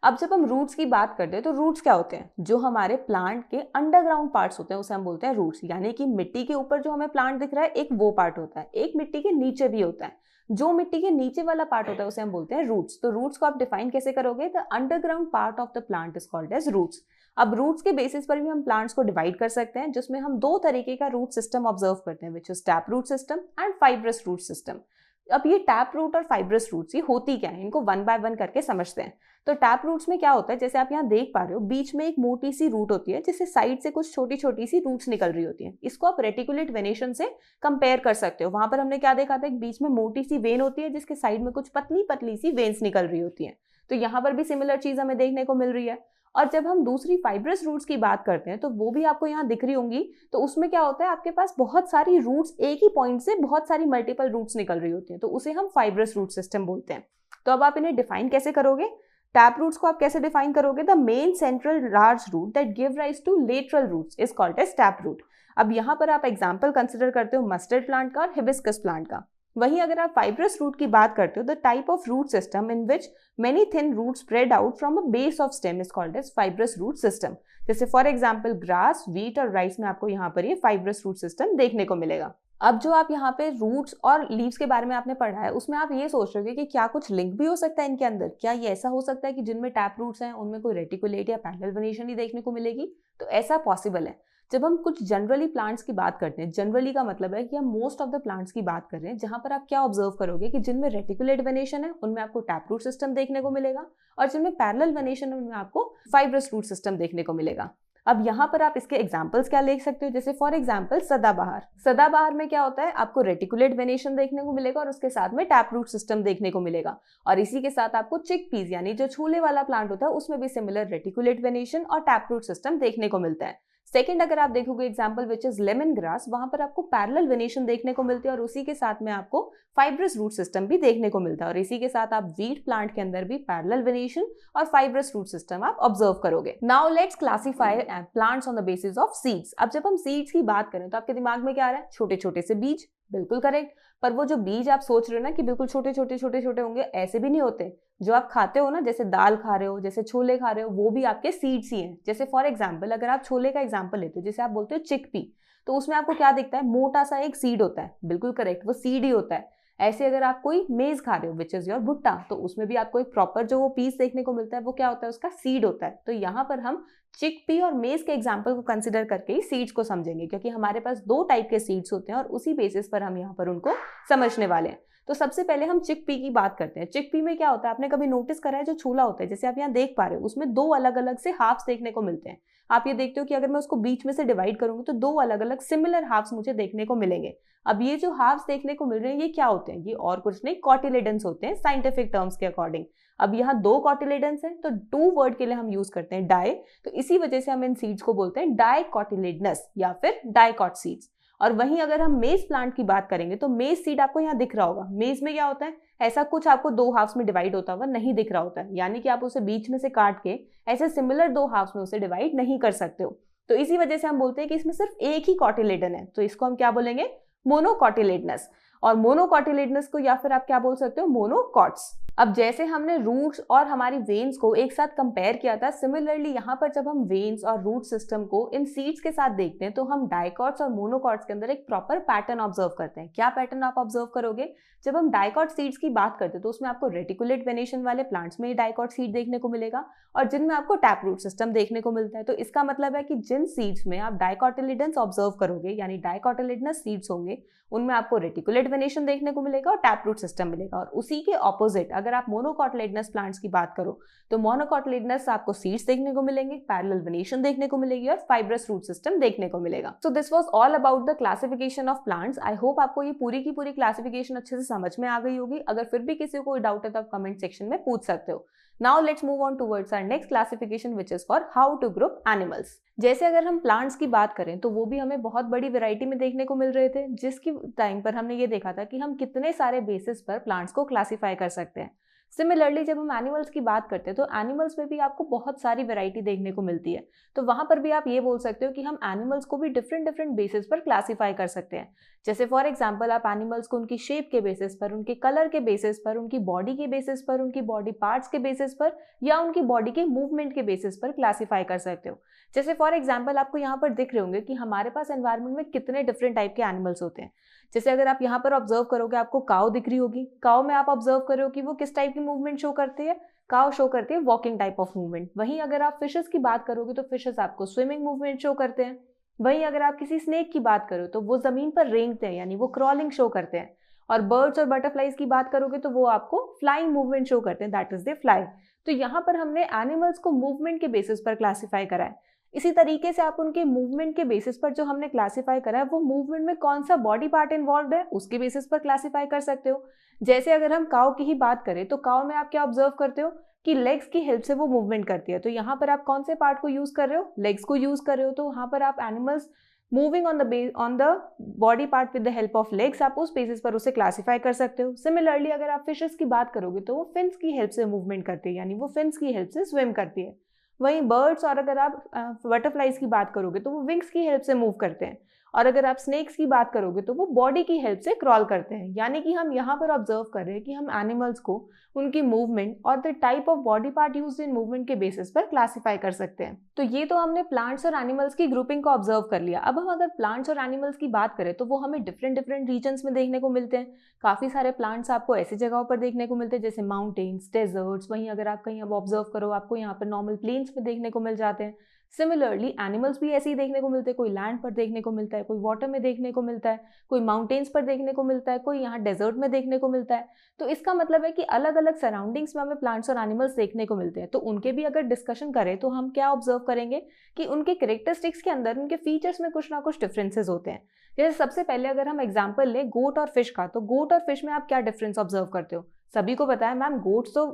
अब जब हम रूट्स की बात करते हैं तो रूट्स क्या होते हैं, जो हमारे प्लांट के अंडरग्राउंड पार्ट्स होते हैं उसे हम बोलते हैं रूट्स। यानी कि मिट्टी के ऊपर जो हमें प्लांट दिख रहा है एक वो पार्ट होता है, एक मिट्टी के नीचे भी होता है। जो मिट्टी के नीचे वाला पार्ट होता है उसे हम बोलते हैं रूट्स। तो रूट्स को आप डिफाइन कैसे करोगे, the underground part of the plant is called as roots. अब रूट्स के बेसिस पर भी हम प्लांट्स को डिवाइड कर सकते हैं, जिसमें हम दो तरीके का रूट सिस्टम ऑब्जर्व करते हैं, which is tap root system and fibrous root system. अब ये टैप रूट और फाइब्रस रूट्स ये होती क्या है, इनको वन बाय वन करके समझते हैं। तो टैप रूट्स में क्या होता है, जैसे आप यहाँ देख पा रहे हो, बीच में एक मोटी सी रूट होती है जिससे साइड से कुछ छोटी छोटी सी रूट्स निकल रही होती हैं। इसको आप रेटिकुलेट वेनेशन से कंपेयर कर सकते हो। वहां पर हमने क्या देखा था, एक बीच में मोटी सी वेन होती है जिसके साइड में कुछ पतली पतली सी वेन्स निकल रही होती हैं। तो यहाँ पर भी सिमिलर चीज हमें देखने को मिल रही है। और जब हम दूसरी फाइब्रस रूट्स की बात करते हैं तो वो भी आपको यहाँ दिख रही होंगी। तो उसमें क्या होता है, आपके पास बहुत सारी रूट्स, एक ही पॉइंट से बहुत सारी मल्टीपल रूट्स निकल रही होती हैं, तो उसे हम फाइब्रस रूट सिस्टम बोलते हैं। तो अब आप इन्हें डिफाइन कैसे करोगे, टैप रूट्स को आप कैसे डिफाइन करोगे, the main central large root that give rise to lateral roots is called as tap root. अब यहाँ पर आप एग्जाम्पल कंसिडर करते हो मस्टर्ड प्लांट का और हिबिस्कस प्लांट का। वहीं अगर आप फाइब्रस रूट की बात करते हो, the type of root system in which many thin roots spread out from a base of stem is called as fibrous root system. जैसे फॉर एग्जांपल ग्रास, व्हीट और राइस में आपको यहाँ पर ये फाइब्रस रूट सिस्टम देखने को मिलेगा। अब जो आप यहाँ पे रूट्स और लीव्स के बारे में आपने पढ़ा है, उसमें आप ये सोच रहे हो कि क्या कुछ लिंक भी हो सकता है इनके अंदर, क्या ये ऐसा हो सकता है कि जिनमें टैप रूट्स हैं उनमें कोई रेटिकुलेट या पैरेलल वेनेशन ही देखने को मिलेगी। तो ऐसा पॉसिबल है। जब हम कुछ जनरली प्लांट्स की बात करते हैं, जनरली का मतलब है कि हम मोस्ट ऑफ द प्लांट्स की बात कर रहे हैं, जहां पर आप क्या ऑब्जर्व करोगे कि जिनमें रेटिकुलेट वेनेशन है उनमें आपको टैप रूट सिस्टम देखने को मिलेगा, और जिनमें पैरेलल वेनेशन है उनमें आपको फाइब्रस रूट सिस्टम देखने को मिलेगा। अब यहाँ पर आप इसके एग्जाम्पल्स क्या ले सकते हो, जैसे फॉर एग्जाम्पल सदाबहार। सदाबहार में क्या होता है, आपको रेटिकुलेट वेनेशन देखने को मिलेगा और उसके साथ में टैप रूट सिस्टम देखने को मिलेगा। और इसी के साथ आपको चिक पीस यानी जो छोले वाला प्लांट होता है उसमें भी सिमिलर रेटिकुलेट वेनेशन और टैप रूट सिस्टम देखने को मिलता है। सेकंड अगर आप देखोगे example which is lemon grass, वहां पर आपको पैरेलल वेनेशन देखने को मिलती है और उसी के साथ में आपको फाइब्रस रूट सिस्टम भी देखने को मिलता है। और इसी के साथ आप वीट प्लांट के अंदर भी पैरेलल वेनेशन और फाइब्रस रूट सिस्टम आप ऑब्जर्व करोगे। Now let's classify plants on the basis of seeds. अब जब हम सीड्स की बात करें तो आपके दिमाग में क्या आ रहा है? छोटे छोटे से बीज, बिल्कुल करेक्ट। पर वो जो बीज आप सोच रहे हो ना कि बिल्कुल छोटे छोटे छोटे छोटे होंगे, ऐसे भी नहीं होते। जो आप खाते हो ना, जैसे दाल खा रहे हो, जैसे छोले खा रहे हो, वो भी आपके सीड्स ही हैं। जैसे फॉर एग्जांपल अगर आप छोले का एग्जांपल लेते हो, जैसे आप बोलते हो चिकपी, तो उसमें आपको क्या दिखता है? मोटा सा एक सीड होता है, बिल्कुल करेक्ट, वो सीड ही होता है। ऐसे अगर आप कोई मेज खा रहे हो विच इज योर भुट्टा, तो उसमें भी आपको एक प्रॉपर जो वो पीस देखने को मिलता है, वो क्या होता है? उसका सीड होता है। तो यहाँ पर हम चिकपी और मेज के एग्जाम्पल को कंसिडर करके ही सीड्स को समझेंगे, क्योंकि हमारे पास दो टाइप के सीड्स होते हैं और उसी बेसिस पर हम यहाँ पर उनको समझने वाले हैं। तो सबसे पहले हम चिकपी की बात करते हैं। चिकपी में क्या होता है? आपने कभी नोटिस करा है जो छोला होता है, जैसे आप यहाँ देख पा रहे हो, उसमें दो अलग अलग से हाफ्स देखने को मिलते हैं। आप ये देखते हो कि अगर मैं उसको बीच में से डिवाइड करूंगी तो दो अलग अलग सिमिलर हाफ्स मुझे देखने को मिलेंगे। अब ये जो हाफ्स देखने को मिल रहे हैं, ये क्या होते हैं? ये और कुछ नहीं, कॉटिलेडन्स होते हैं साइंटिफिक टर्म्स के अकॉर्डिंग। अब यहाँ दो कॉटिलेडन्स हैं, तो टू वर्ड के लिए हम यूज करते हैं डाई, तो इसी वजह से हम इन सीड्स को बोलते हैं डाइकोटिलेडनस या फिर डाइकॉट सीड्स। और वहीं अगर हम मेज प्लांट की बात करेंगे तो मेज सीड आपको यहाँ दिख रहा होगा। मेज में क्या होता है? ऐसा कुछ आपको दो हाफ्स में डिवाइड होता हुआ नहीं दिख रहा होता है, यानी कि आप उसे बीच में से काट के ऐसे सिमिलर दो हाफ्स में उसे डिवाइड नहीं कर सकते हो। तो इसी वजह से हम बोलते हैं कि इसमें सिर्फ एक ही कॉटिलेडन है, तो इसको हम क्या बोलेंगे? मोनोकॉटिलेडनस। और मोनोकॉटिलेडनस को या फिर आप क्या बोल सकते हो? मोनोकॉट्स। अब जैसे हमने रूट्स और हमारी वेन्स को एक साथ कंपेयर किया था, सिमिलरली यहाँ पर जब हम वेन्स और रूट सिस्टम को इन सीड्स के साथ देखते हैं तो हम डाइकॉट्स और मोनोकॉट्स के अंदर एक प्रॉपर पैटर्न ऑब्जर्व करते हैं। क्या पैटर्न आप ऑब्जर्व करोगे? जब हम डाइकॉट सीड्स की बात करते हैं तो उसमें आपको रेटिकुलेट वेनेशन वाले प्लांट्स में डाइकॉट सीड देखने को मिलेगा और जिनमें आपको टैप रूट सिस्टम देखने को मिलता है। तो इसका मतलब है कि जिन सीड्स में आप डाइकोटिलिडन्स ऑब्जर्व करोगे, यानी डाइकोटिलिडनस सीड्स होंगे, उनमें आपको रेटिकुलेट वेनेशन देखने को मिलेगा और टैप रूट सिस्टम मिलेगा। और उसी के ऑपोजिट अगर आप मोनोकॉटिलेडनस प्लांट्स की बात करो तो मोनोकॉटिलेडनस आपको सीड्स देखने को मिलेंगे, पैरेलल वेनेशन देखने को मिलेगी और फाइब्रस रूट सिस्टम देखने को मिलेगा। सो this was all about the classification of plants. I hope आपको ये पूरी की पूरी क्लासिफिकेशन अच्छे से समझ में आ गई होगी। अगर फिर भी किसी को कोई डाउट है तो आप कमेंट सेक्शन में पूछ सकते हो। Now let's move on towards our next classification which is for how to group animals. जैसे अगर हम प्लांट्स की बात करें तो वो भी हमें बहुत बड़ी वैरायटी में देखने को मिल रहे थे, जिसकी टाइम पर हमने ये देखा था कि हम कितने सारे बेसिस पर प्लांट्स को क्लासिफाई कर सकते हैं। सिमिलरली जब हम एनिमल्स की बात करते हैं तो एनिमल्स में भी आपको बहुत सारी वैरायटी देखने को मिलती है। तो वहां पर भी आप ये बोल सकते हो कि हम एनिमल्स को भी डिफरेंट डिफरेंट बेसिस पर क्लासिफाई कर सकते हैं। जैसे फॉर एग्जांपल आप एनिमल्स को उनकी शेप के बेसिस पर, उनके कलर के बेसिस पर, उनकी बॉडी के बेसिस पर, उनकी बॉडी पार्ट्स के बेसिस पर या उनकी बॉडी के मूवमेंट के बेसिस पर क्लासिफाई कर सकते हो। जैसे फॉर एग्जाम्पल आपको यहाँ पर दिख रहे होंगे कि हमारे पास एनवायरमेंट में कितने डिफरेंट टाइप के एनिमल्स होते हैं। जैसे अगर आप यहाँ पर ऑब्जर्व करोगे, आपको काऊ दिख रही होगी। काऊ में आप ऑब्जर्व करो कि वो किस टाइप की मूवमेंट शो करती है? काऊ शो करती है वॉकिंग टाइप ऑफ मूवमेंट। वहीं अगर आप फिशेस की बात करोगे तो फिशेस आपको स्विमिंग मूवमेंट शो करते हैं। वहीं अगर आप किसी स्नेक की बात करो तो वो जमीन पर रेंगते हैं, यानी वो क्रॉलिंग शो करते हैं। और बर्ड्स और बटरफ्लाइज की बात करोगे तो वो आपको फ्लाइंग मूवमेंट शो करते हैं, दैट इज दे फ्लाई। तो यहाँ पर हमने एनिमल्स को मूवमेंट के बेसिस पर क्लासिफाई करा है। इसी तरीके से आप उनके मूवमेंट के बेसिस पर जो हमने क्लासिफाई करा है, वो मूवमेंट में कौन सा बॉडी पार्ट इन्वॉल्व है उसके बेसिस पर क्लासिफाई कर सकते हो। जैसे अगर हम काऊ की ही बात करें तो काऊ में आप क्या ऑब्जर्व करते हो कि लेग्स की हेल्प से वो मूवमेंट करती है। तो यहाँ पर आप कौन से पार्ट को यूज कर रहे हो? लेग्स को यूज कर रहे हो। तो वहां पर आप animals moving on the body part with the help of legs, आप उस बेसिस पर उसे क्लासिफाई कर सकते हो। सिमिलरली अगर आप फिशेस की बात करोगे तो वो फिन्स की हेल्प से मूवमेंट करती है, यानी वो फिन्स की हेल्प से स्विम करती है। वहीं बर्ड्स और अगर आप बटरफ्लाइज की बात करोगे तो वो विंग्स की हेल्प से मूव करते हैं। और अगर आप स्नेक्स की बात करोगे तो वो बॉडी की हेल्प से क्रॉल करते हैं। यानी कि हम यहाँ पर ऑब्जर्व कर रहे हैं कि हम एनिमल्स को उनकी मूवमेंट और the type of body part used in movement के बेसिस पर क्लासिफाई कर सकते हैं। तो ये तो हमने प्लांट्स और एनिमल्स की ग्रुपिंग को ऑब्जर्व कर लिया। अब हम अगर प्लांट्स और एनिमल्स की बात करें तो वो हमें डिफरेंट डिफरेंट रीजन्स में देखने को मिलते हैं। काफ़ी सारे प्लांट्स आपको ऐसी जगहों पर देखने को मिलते हैं जैसे माउंटेन्स, डेजर्ट्स। वहीं अगर आप कहीं अब ऑब्जर्व करो, आपको यहाँ पर नॉर्मल प्लेन्स में देखने को मिल जाते हैं। सिमिलरली एनिमल्स भी ऐसे ही देखने को मिलते हैं, कोई लैंड पर देखने को मिलता है, कोई वाटर में देखने को मिलता है, कोई माउंटेन्स पर देखने को मिलता है, कोई यहाँ डेजर्ट में देखने को मिलता है। तो इसका मतलब है कि अलग अलग सराउंडिंग्स में हमें प्लांट्स और एनिमल्स देखने को मिलते हैं। तो उनके भी अगर डिस्कशन करें तो हम क्या ऑब्जर्व करेंगे कि उनके कैरेक्टरिस्टिक्स के अंदर, उनके फीचर्स में कुछ ना कुछ डिफरेंसेस होते हैं। जैसे सबसे पहले अगर हम एग्जाम्पल लें गोट और फिश का, तो गोट और फिश में आप क्या डिफरेंस ऑब्जर्व करते हो? सभी को पता है मैम, गोट्स तो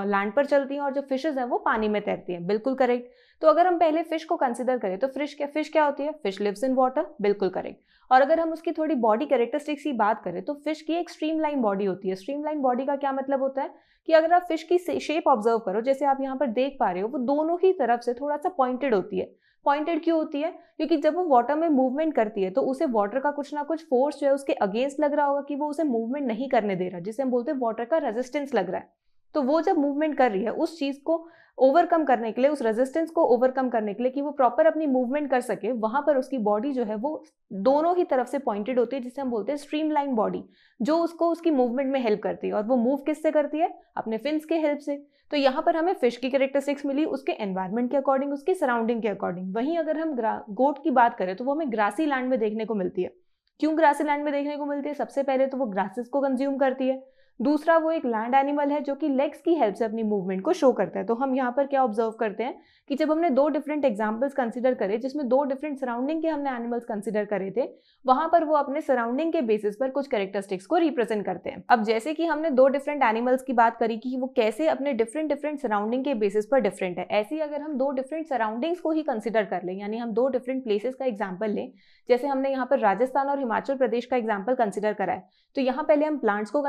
लैंड पर चलती हैं और जो फिशेज हैं वो पानी में तैरती हैं, बिल्कुल करेक्ट। तो अगर हम पहले फिश को कंसिडर करें तो फिश क्या होती है? फिश लिव्स इन वाटर, बिल्कुल करेक्ट। और अगर हम उसकी थोड़ी बॉडी कैरेक्टरिस्टिक्स की बात करें तो फिश की एक स्ट्रीमलाइन बॉडी होती है। स्ट्रीमलाइन बॉडी का क्या मतलब होता है कि अगर आप फिश की शेप ऑब्जर्व करो, जैसे आप यहाँ पर देख पा रहे हो, वो दोनों ही तरफ से थोड़ा सा पॉइंटेड होती है। पॉइंटेड क्यों होती है? क्योंकि जब वो वाटर में मूवमेंट करती है तो उसे वाटर का कुछ ना कुछ फोर्स जो है उसके अगेंस्ट लग रहा होगा कि वो उसे मूवमेंट नहीं करने दे रहा, जिसे हम बोलते हैं वाटर का रेजिस्टेंस लग रहा है। तो वो जब मूवमेंट कर रही है उस चीज को ओवरकम करने के लिए, उस रेजिस्टेंस को ओवरकम करने के लिए, कि वो प्रॉपर अपनी मूवमेंट कर सके, वहां पर उसकी बॉडी जो है वो दोनों ही तरफ से पॉइंटेड होती है, जिसे हम बोलते हैं स्ट्रीमलाइन बॉडी, जो उसको उसकी मूवमेंट में हेल्प करती है। और वो मूव किससे करती है? अपने फिन्स के हेल्प से। तो यहाँ पर हमें फिश की कैरेक्टरिस्टिक्स मिली उसके एनवायरनमेंट के अकॉर्डिंग, उसकी सराउंडिंग के अकॉर्डिंग। वहीं अगर हम गोट की बात करें तो वो हमें ग्रासी लैंड में देखने को मिलती है। क्यों ग्रासी लैंड में देखने को मिलती है? सबसे पहले तो वो ग्रासेस को कंज्यूम करती है। दूसरा, वो एक लैंड एनिमल है जो कि लेग्स की हेल्प से अपनी मूवमेंट को शो करता है। तो हम यहाँ पर क्या ऑब्जर्व करते हैं कि जब हमने दो डिफरेंट एग्जाम्पल्स कंसिडर करे, जिसमें दो डिफरेंट सराउंडिंग के हमने एनिमल्स कंसिडर करे थे, वहां पर वो अपने सराउंडिंग के बेसिस पर कुछ कैरेक्टरिस्टिक्स को रिप्रेजेंट करते हैं। अब जैसे कि हमने दो डिफरेंट एनिमल्स की बात करी कि वो कैसे अपने डिफरेंट सराउंडिंग के बेसिस पर डिफरेंट है, ऐसे ही अगर हम दो डिफरेंट सराउंडिंग्स को ही कंसिडर कर लें, यानी हम दो डिफरेंट प्लेसेस का एग्जाम्पल लें, जैसे हमने यहाँ पर राजस्थान और हिमाचल प्रदेश का एग्जाम्पल कंसिडर करा है, तो यहाँ पहले हम प्लांट्स को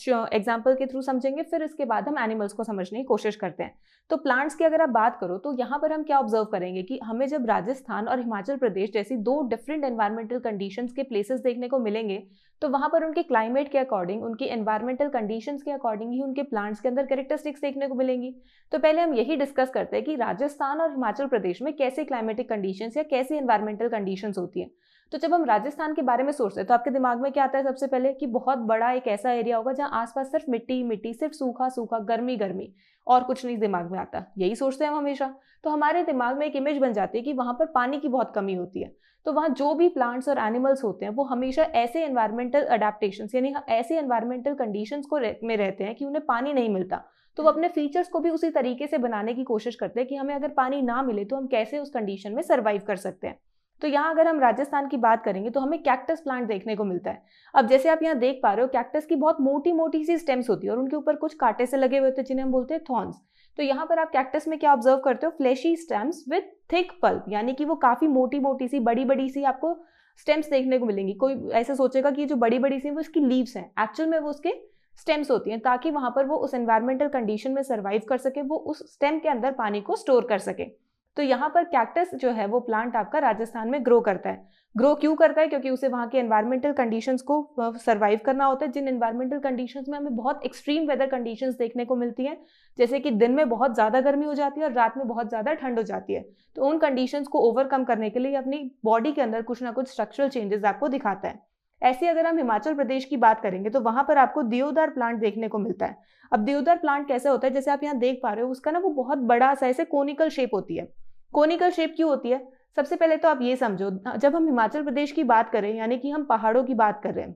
एग्जाम्पल के थ्रू समझेंगे, फिर इसके बाद हम एनिमल्स को समझने की कोशिश करते हैं। तो प्लांट्स की अगर आप बात करो तो यहाँ पर हम क्या ऑब्जर्व करेंगे कि हमें जब राजस्थान और हिमाचल प्रदेश जैसी दो डिफरेंट एनवायरमेंटल कंडीशंस के प्लेसेस देखने को मिलेंगे, तो वहां पर उनके क्लाइमेट के अकॉर्डिंग, उनकी एनवायरमेंटल कंडीशंस के अकॉर्डिंग ही उनके प्लांट्स के अंदर कैरेक्टरिस्टिक्स देखने को मिलेंगी। तो पहले हम यही डिस्कस करते हैं कि राजस्थान और हिमाचल प्रदेश में कैसे क्लाइमेटिक कंडीशंस या कैसे एनवायरमेंटल कंडीशंस होती है। तो जब हम राजस्थान के बारे में सोचते हैं तो आपके दिमाग में क्या आता है? सबसे पहले कि बहुत बड़ा एक ऐसा एरिया होगा जहां आसपास सिर्फ मिट्टी मिट्टी, सिर्फ सूखा सूखा, गर्मी गर्मी, और कुछ नहीं दिमाग में आता। यही सोचते हैं हम हमेशा। तो हमारे दिमाग में एक इमेज बन जाती है कि वहां पर पानी की बहुत कमी होती है। तो वहाँ जो भी प्लांट्स और एनिमल्स होते हैं वो हमेशा ऐसे एनवायरमेंटल अडेप्टेशंस, यानी ऐसे एनवायरमेंटल कंडीशंस में रहते हैं कि उन्हें पानी नहीं मिलता। तो वो अपने फीचर्स को भी उसी तरीके से बनाने की कोशिश करते हैं कि हमें अगर पानी ना मिले तो हम कैसे उस कंडीशन में सर्वाइव कर सकते हैं। तो यहाँ अगर हम राजस्थान की बात करेंगे तो हमें कैक्टस प्लांट देखने को मिलता है। अब जैसे आप यहाँ देख पा रहे हो, कैक्टस की बहुत मोटी मोटी सी स्टेम्स होती है और उनके ऊपर कुछ कांटे से लगे हुए होते हैं जिन्हें हम बोलते हैं थॉर्न्स। तो यहाँ पर आप कैक्टस में क्या ऑब्जर्व करते हो? Flashy stems with thick pulp, यानी कि वो काफी मोटी मोटी सी, बड़ी बड़ी सी आपको स्टेम्स देखने को मिलेंगी। कोई ऐसा सोचेगा कि जो बड़ी बड़ी सी वो उसकी लीव्स हैं, एक्चुअल में वो उसके स्टेम्स होती हैं, ताकि वहां पर वो उस एनवायरमेंटल कंडीशन में सर्वाइव कर सके, वो उस स्टेम के अंदर पानी को स्टोर कर सके। तो यहाँ पर कैक्टस जो है वो प्लांट आपका राजस्थान में ग्रो करता है। ग्रो क्यों करता है? क्योंकि उसे वहाँ के एनवायरमेंटल कंडीशंस को सर्वाइव करना होता है, जिन एनवायरमेंटल कंडीशंस में हमें बहुत एक्सट्रीम वेदर कंडीशंस देखने को मिलती हैं, जैसे कि दिन में बहुत ज़्यादा गर्मी हो जाती है और रात में बहुत ज़्यादा ठंड हो जाती है। तो उन कंडीशंस को ओवरकम करने के लिए अपनी बॉडी के अंदर कुछ ना कुछ स्ट्रक्चरल चेंजेस आपको दिखाता है। ऐसे अगर हम हिमाचल प्रदेश की बात करेंगे तो वहां पर आपको देवदार प्लांट देखने को मिलता है। अब देवदार प्लांट कैसे होता है? जैसे आप यहाँ देख पा रहे हो, उसका ना वो बहुत बड़ा सा ऐसे कोनिकल शेप होती है। कोनिकल शेप क्यों होती है? सबसे पहले तो आप ये समझो, जब हम हिमाचल प्रदेश की बात करें, यानी कि हम पहाड़ों की बात कर रहे हैं,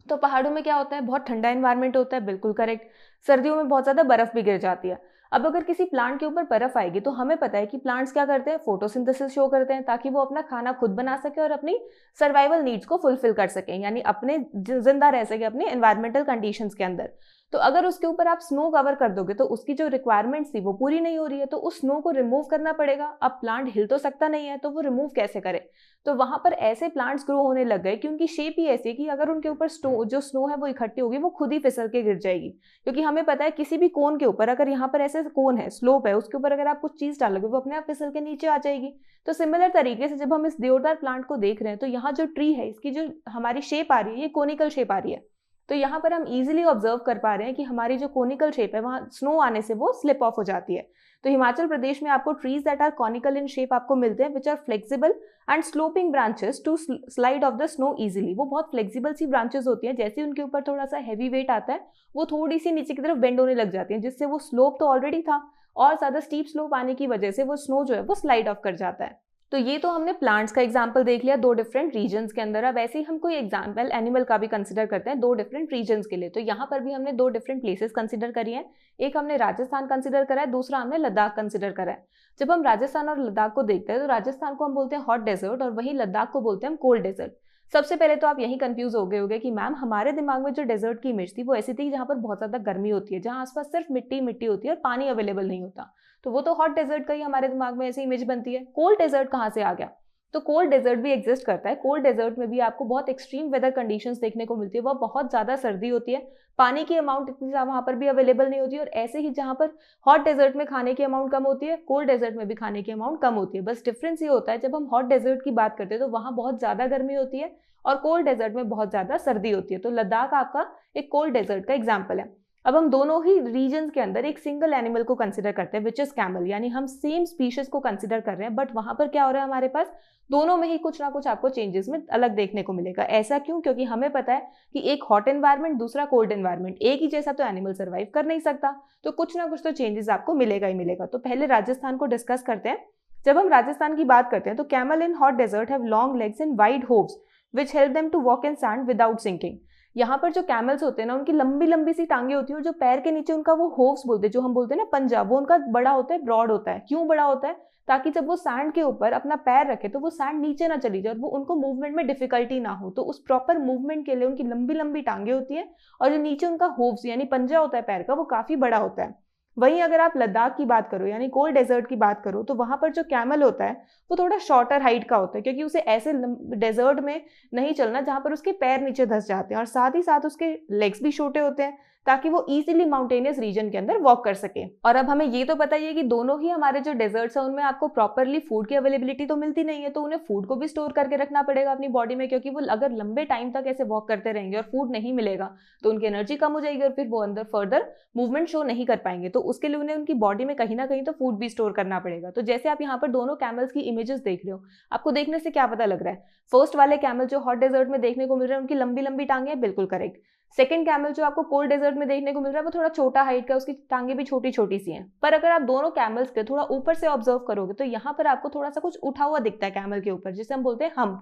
तो पहाड़ों में क्या होता है? बहुत ठंडा एनवायरनमेंट होता है, बिल्कुल करेक्ट। सर्दियों में बहुत ज्यादा बर्फ भी गिर जाती है। अब अगर किसी प्लांट के ऊपर बर्फ आएगी तो हमें पता है कि प्लांट्स क्या करते हैं? फोटोसिंथेसिस शो करते हैं, ताकि वो अपना खाना खुद बना सके और अपनी सर्वाइवल नीड्स को फुलफिल कर सके, यानी अपने जिंदा रह सके अपने एनवायरमेंटल कंडीशंस के अंदर। तो अगर उसके ऊपर आप स्नो कवर कर दोगे तो उसकी जो रिक्वायरमेंट्स थी वो पूरी नहीं हो रही है, तो उस स्नो को रिमूव करना पड़ेगा। अब प्लांट हिल तो सकता नहीं है, तो वो रिमूव कैसे करे? तो वहां पर ऐसे प्लांट्स ग्रो होने लग गए कि उनकी शेप ही ऐसी है कि अगर उनके ऊपर जो स्नो है वो इकट्ठी होगी, वो खुद ही फिसल के गिर जाएगी। क्योंकि हमें पता है किसी भी कोन के ऊपर, अगर यहाँ पर ऐसे कोन है, स्लोप है, उसके ऊपर अगर आप कुछ चीज डालोगे वो अपने आप फिसल के नीचे आ जाएगी। तो सिमिलर तरीके से जब हम इस देवदार प्लांट को देख रहे हैं तो यहाँ जो ट्री है, इसकी जो हमारी शेप आ रही है, ये कोनिकल शेप आ रही है। तो यहाँ पर हम इजीली ऑब्जर्व कर पा रहे हैं कि हमारी जो कोनिकल शेप है वहाँ स्नो आने से वो स्लिप ऑफ हो जाती है। तो हिमाचल प्रदेश में आपको trees that are conical in shape आपको मिलते हैं, which are flexible and sloping branches to slide off the snow easily. वो बहुत फ्लेक्सिबल सी ब्रांचेस होती हैं, जैसे उनके ऊपर थोड़ा सा हैवी वेट आता है वो थोड़ी सी नीचे की तरफ बेंड होने लग जाती हैं, जिससे वो स्लोप तो ऑलरेडी था और ज्यादा स्टीप स्लोप आने की वजह से वो स्नो जो है वो स्लाइड ऑफ कर जाता है। तो ये तो हमने प्लांट्स का एग्जाम्पल देख लिया दो डिफरेंट रीजन्स के अंदर। अब ऐसे ही हम कोई एग्जाम्पल एनिमल का भी कंसिडर करते हैं दो डिफरेंट रीजन्स के लिए। तो यहाँ पर भी हमने दो डिफरेंट प्लेसेस कंसिडर करी हैं। एक हमने राजस्थान कंसिडर करा है, दूसरा हमने लद्दाख कंसिडर करा है। जब हम राजस्थान और लद्दाख को देखते हैं तो राजस्थान को हम बोलते हैं हॉट डेजर्ट और वहीं लद्दाख को बोलते हैं हम कोल्ड डेजर्ट। सबसे पहले तो आप यही कंफ्यूज हो गए होगे कि मैम हमारे दिमाग में जो डेजर्ट की इमेज थी वो ऐसी थी जहाँ पर बहुत ज्यादा गर्मी होती है, जहाँ आसपास सिर्फ मिट्टी मिट्टी होती है और पानी अवेलेबल नहीं होता, तो वो तो हॉट डेजर्ट का ही हमारे दिमाग में ऐसी इमेज बनती है। कोल्ड डेजर्ट कहाँ से आ गया? तो कोल्ड डेजर्ट भी एग्जिस्ट करता है। कोल्ड डेजर्ट में भी आपको बहुत एक्सट्रीम वेदर कंडीशंस देखने को मिलती है, वह बहुत ज्यादा सर्दी होती है, पानी की अमाउंट इतनी वहां पर भी अवेलेबल नहीं होती है, और ऐसे ही जहां पर हॉट डेजर्ट में खाने की अमाउंट कम होती है, कोल्ड डेजर्ट में भी खाने की अमाउंट कम होती है। बस डिफरेंस ये होता है, जब हम हॉट डेजर्ट की बात करते हैं तो वहां बहुत ज्यादा गर्मी होती है और कोल्ड डेजर्ट में बहुत ज्यादा सर्दी होती है। तो लद्दाख आपका एक कोल्ड डेजर्ट का एग्जाम्पल है। अब हम दोनों ही रीजन के अंदर एक सिंगल एनिमल को कंसिडर करते हैं, विच इज कैमल, यानी हम सेम स्पीशीज को कंसिडर कर रहे हैं, बट वहां पर क्या हो रहा है, हमारे पास दोनों में ही कुछ ना कुछ आपको चेंजेस में अलग देखने को मिलेगा। ऐसा क्यों? क्योंकि हमें पता है कि एक हॉट एनवायरमेंट, दूसरा कोल्ड एनवायरमेंट, एक ही जैसा तो एनिमल सर्वाइव कर नहीं सकता, तो कुछ ना कुछ तो चेंजेस आपको मिलेगा ही मिलेगा। तो पहले राजस्थान को डिस्कस करते हैं। जब हम राजस्थान की बात करते हैं तो camel in hot desert have long legs and wide hooves which help them to walk in sand without sinking. यहाँ पर जो कैमल्स होते हैं ना, उनकी लंबी लंबी सी टांगे होती है और जो पैर के नीचे उनका वो होव्स बोलते हैं, जो हम बोलते हैं ना पंजा, वो उनका बड़ा होता है, ब्रॉड होता है। क्यों बड़ा होता है? ताकि जब वो सैंड के ऊपर अपना पैर रखे तो वो सैंड नीचे ना चली जाए और वो उनको मूवमेंट में डिफिकल्टी ना हो। तो उस प्रॉपर मूवमेंट के लिए उनकी लंबी लंबी टांगे होती है और जो नीचे उनका होव्स यानी पंजा होता है पैर का, वो काफी बड़ा होता है। वहीं अगर आप लद्दाख की बात करो यानी कोल्ड डेजर्ट की बात करो, तो वहां पर जो कैमल होता है वो थोड़ा शॉर्टर हाइट का होता है, क्योंकि उसे ऐसे डेजर्ट में नहीं चलना जहां पर उसके पैर नीचे धंस जाते हैं, और साथ ही साथ उसके लेग्स भी छोटे होते हैं ताकि वो इजीली माउंटेनियस रीजन के अंदर वॉक कर सके। और अब हमें ये तो पता ही है कि दोनों ही हमारे जो डेजर्ट्स हैं उनमें आपको प्रॉपरली फूड की अवेलेबिलिटी तो मिलती नहीं है, तो उन्हें फूड को भी स्टोर करके रखना पड़ेगा अपनी बॉडी में, क्योंकि वो अगर लंबे टाइम तक ऐसे वॉक करते रहेंगे और फूड नहीं मिलेगा तो उनकी एनर्जी कम हो जाएगी और फिर वो अंदर फर्दर मूवमेंट शो नहीं कर पाएंगे। तो उसके लिए उन्हें उनकी बॉडी में कहीं ना कहीं तो फूड भी स्टोर करना पड़ेगा। तो जैसे आप यहाँ पर दोनों कैमल्स की इमेजेस देख रहे हो, आपको देखने से क्या पता लग रहा है? फर्स्ट वाले कैमल जो हॉट डेजर्ट में देखने को मिल रहा है उनकी लंबी लंबी टांगे हैं, बिल्कुल करेक्ट। सेकंड कैमल जो आपको कोल्ड डेजर्ट में देखने को मिल रहा है वो थोड़ा छोटा हाइट का, उसकी टांगे भी छोटी छोटी सी हैं। पर अगर आप दोनों कैमल्स के थोड़ा ऊपर से ऑब्जर्व करोगे तो यहाँ पर आपको थोड़ा सा कुछ उठा हुआ दिखता है कैमल के ऊपर, जिसे हम बोलते हैं हम्प।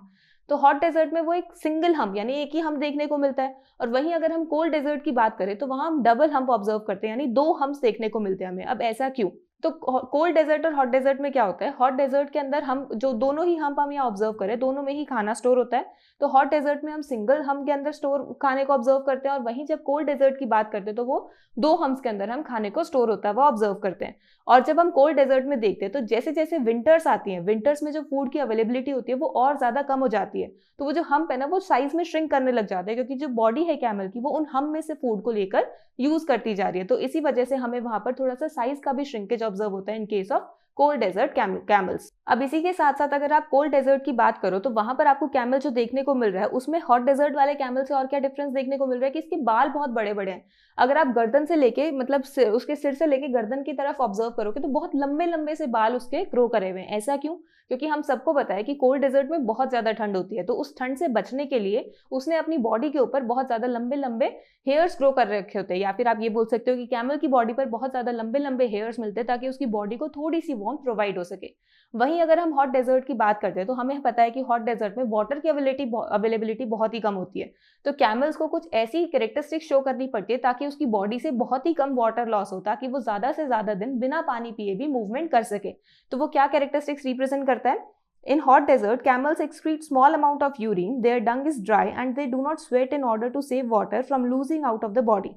तो हॉट डेजर्ट में वो एक सिंगल हम्प यानी एक ही हम्प देखने को मिलता है, और वहीं अगर हम कोल्ड डेजर्ट की बात करें तो वहां हम डबल हम्प ऑब्जर्व करते हैं, यानी दो हम्प्स देखने को मिलते हैं हमें। अब ऐसा क्यों? तो कोल्ड डेजर्ट और हॉट डेजर्ट में क्या होता है, हॉट डेजर्ट के अंदर हम जो दोनों ही हम्प हम यहाँ ऑब्जर्व करें, दोनों में ही खाना स्टोर होता है। तो हॉट डेजर्ट में हम सिंगल हम्प के अंदर स्टोर खाने को ऑब्जर्व करते हैं, और वहीं जब कोल्ड डेजर्ट की बात करते हैं तो वो दो हम्प्स के अंदर हम खाने को स्टोर होता है वो ऑब्जर्व करते हैं। और जब हम कोल्ड डेजर्ट में देखते हैं तो जैसे जैसे विंटर्स आती हैं, विंटर्स में जो फूड की अवेलेबिलिटी होती है वो और ज्यादा कम हो जाती है, तो वो जो हम्प है ना वो साइज में श्रिंक करने लग जाता है, क्योंकि जो बॉडी है कैमल की वो उन हम्प में से फूड को लेकर यूज करती जा रही है। तो इसी वजह से हमें वहां पर थोड़ा सा साइज का भी श्रिंकेज ऑब्जर्व होता है in case of cold desert camels. अब इसी के साथ साथ अगर आप कोल्ड डेजर्ट की बात करो तो वहां पर आपको कैमल जो देखने को मिल रहा है उसमें हॉट डेजर्ट वाले कैमल से और क्या डिफरेंस देखने को मिल रहा है कि इसके बाल बहुत बड़े बड़े हैं। अगर आप गर्दन से लेके मतलब उसके सिर से लेके गर्दन की तरफ ऑब्जर्व करोगे तो बहुत लंबे लंबे से बाल उसके ग्रो करे हुए हैं। ऐसा क्यों? क्योंकि हम सबको पता है कि कोल्ड डेजर्ट में बहुत ज्यादा ठंड होती है, तो उस ठंड से बचने के लिए उसने अपनी बॉडी के ऊपर बहुत ज्यादा लंबे लंबे हेयर्स ग्रो कर रखे होते हैं, या फिर आप ये बोल सकते हो कि कैमल की बॉडी पर बहुत ज्यादा लंबे लंबे हेयर्स मिलते हैं ताकि उसकी बॉडी को थोड़ी सी वार्मथ प्रोवाइड हो सके। वहीं अगर हम हॉट डेजर्ट की बात करते हैं तो हमें पता है कि हॉट डेजर्ट में वाटर की अवेलेबिलिटी बहुत ही कम होती है, तो कैमल्स को कुछ ऐसी कैरेक्टरिस्टिक्स शो करनी पड़ती है ताकि उसकी बॉडी से बहुत ही कम वाटर लॉस हो, ताकि वो ज्यादा से ज्यादा दिन बिना पानी पिए भी मूवमेंट कर सके। तो वो क्या कैरेक्टरिस्टिक्स रिप्रेजेंट करता है? In hot desert, camels excrete small amount of urine, their dung is dry and they do not sweat in order to save water from losing out of the body.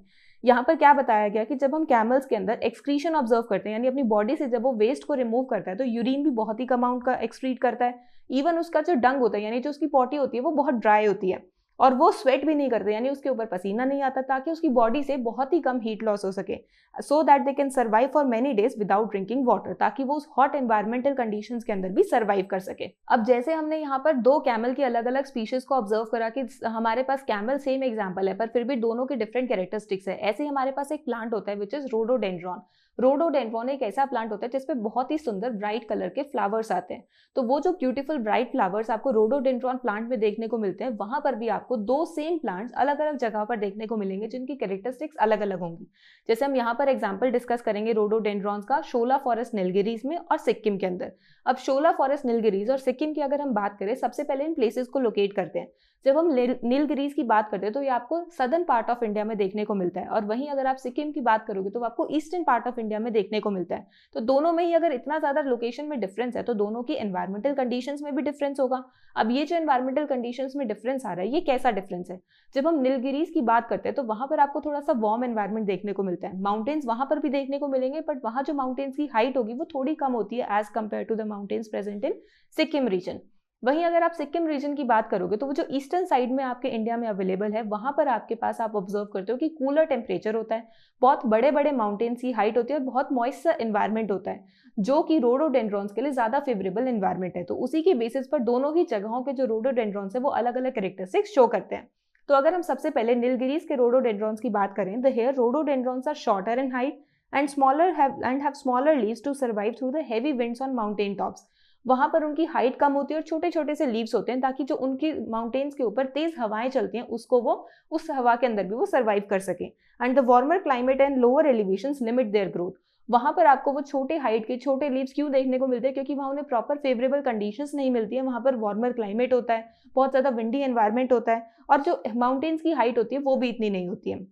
यहाँ पर क्या बताया गया कि जब हम कैमल्स के अंदर एक्सक्रीशन ऑब्जर्व करते हैं, यानी अपनी बॉडी से जब वो वेस्ट को रिमूव करता है तो यूरिन भी बहुत ही कम अमाउंट का एक्सक्रीट करता है। इवन उसका जो डंग होता है यानी जो उसकी पॉटी होती है वो बहुत ड्राई होती है, और वो स्वेट भी नहीं करते यानी उसके ऊपर पसीना नहीं आता, ताकि उसकी बॉडी से बहुत ही कम हीट लॉस हो सके, so that they can survive for many days without drinking water, ताकि वो उस हॉट एनवायरमेंटल कंडीशंस के अंदर भी सर्वाइव कर सके। अब जैसे हमने यहाँ पर दो कैमल की अलग अलग स्पीशीज को ऑब्जर्व करा कि हमारे पास कैमल सेम एग्जाम्पल है पर फिर भी दोनों के डिफरेंट कैरेक्टरिस्टिक्स है, ऐसे ही हमारे पास एक प्लांट होता है विच इज रोडोडेंड्रॉन। रोडोडेंड्रॉन एक ऐसा प्लांट होता है जिसपे बहुत ही सुंदर ब्राइट कलर के फ्लावर्स आते हैं। तो वो जो ब्यूटीफुल ब्राइट फ्लावर्स आपको रोडोडेंड्रॉन प्लांट में देखने को मिलते हैं, वहां पर भी आपको दो सेम प्लांट्स अलग अलग जगह पर देखने को मिलेंगे जिनकी कैरेक्टरिस्टिक्स अलग अलग होंगी। जैसे हम यहाँ पर एग्जाम्पल डिस्कस करेंगे रोडोडेंड्रॉन्स का शोला फॉरेस्ट नीलगिरीज में और सिक्किम के अंदर। अब शोला फॉरेस्ट नीलगिरीज और सिक्किम की अगर हम बात करें, सबसे पहले इन प्लेसेस को लोकेट करते हैं। जब हम नीलगिरीज की बात करते हैं तो ये आपको सदर्न पार्ट ऑफ इंडिया में देखने को मिलता है, और वहीं अगर आप सिक्किम की बात करोगे तो आपको ईस्टर्न पार्ट ऑफ इंडिया में देखने को मिलता है। तो दोनों में ही अगर इतना ज़्यादा लोकेशन में डिफरेंस है तो दोनों की एनवायरमेंटल कंडीशंस में भी डिफरेंस होगा। अब ये जो एनवायरमेंटल कंडीशंस में डिफरेंस आ रहा है, ये कैसा डिफरेंस है? जब हम नीलगिरीज की बात करते हैं तो वहां पर आपको थोड़ा सा वार्म एनवायरमेंट देखने को मिलता है। माउंटेन्स वहां पर भी देखने को मिलेंगे, बट वहां जो माउंटेन्स की हाइट होगी वो थोड़ी कम होती है as compare to the mountains present in Sikkim region. वहीं अगर आप सिक्किम रीजन की बात करोगे तो वो जो ईस्टर्न साइड में आपके इंडिया में अवेलेबल है, वहां पर आपके पास आप ऑब्जर्व करते हो कि कूलर टेम्परेचर होता है, बहुत बड़े बड़े माउंटेन्स की हाइट होती है और बहुत मॉइस्ट एनवायरमेंट होता है, जो कि रोडोडेंड्रॉन्स के लिए ज्यादा फेवरेबल एनवायरमेंट है। तो उसी की बेसिस पर दोनों ही जगहों के जो रोडोडेंड्रॉन्स है वो अलग अलग कैरेक्टरिस्टिक्स शो करते हैं। तो अगर हम सबसे पहले नीलगिरीज के रोडोडेंड्रॉन्स की बात करें, the here rhododendrons are shorter in height and have smaller leaves to survive through the heavy winds on mountain tops। वहां पर उनकी हाइट कम होती है और छोटे छोटे से लीव्स होते हैं, ताकि जो उनकी माउंटेन्स के ऊपर तेज हवाएं चलती हैं उसको वो उस हवा के अंदर भी वो सर्वाइव कर सके। And the warmer climate and lower elevations limit their growth. वहां पर आपको वो छोटे हाइट के छोटे लीव्स क्यों देखने को मिलते हैं? क्योंकि वहां उन्हें प्रॉपर फेवरेबल कंडीशंस नहीं मिलती है, वहां पर वार्मर क्लाइमेट होता है, बहुत ज्यादा विंडी एनवायरमेंट होता है और जो माउंटेन्स की हाइट होती है वो भी इतनी नहीं होती है।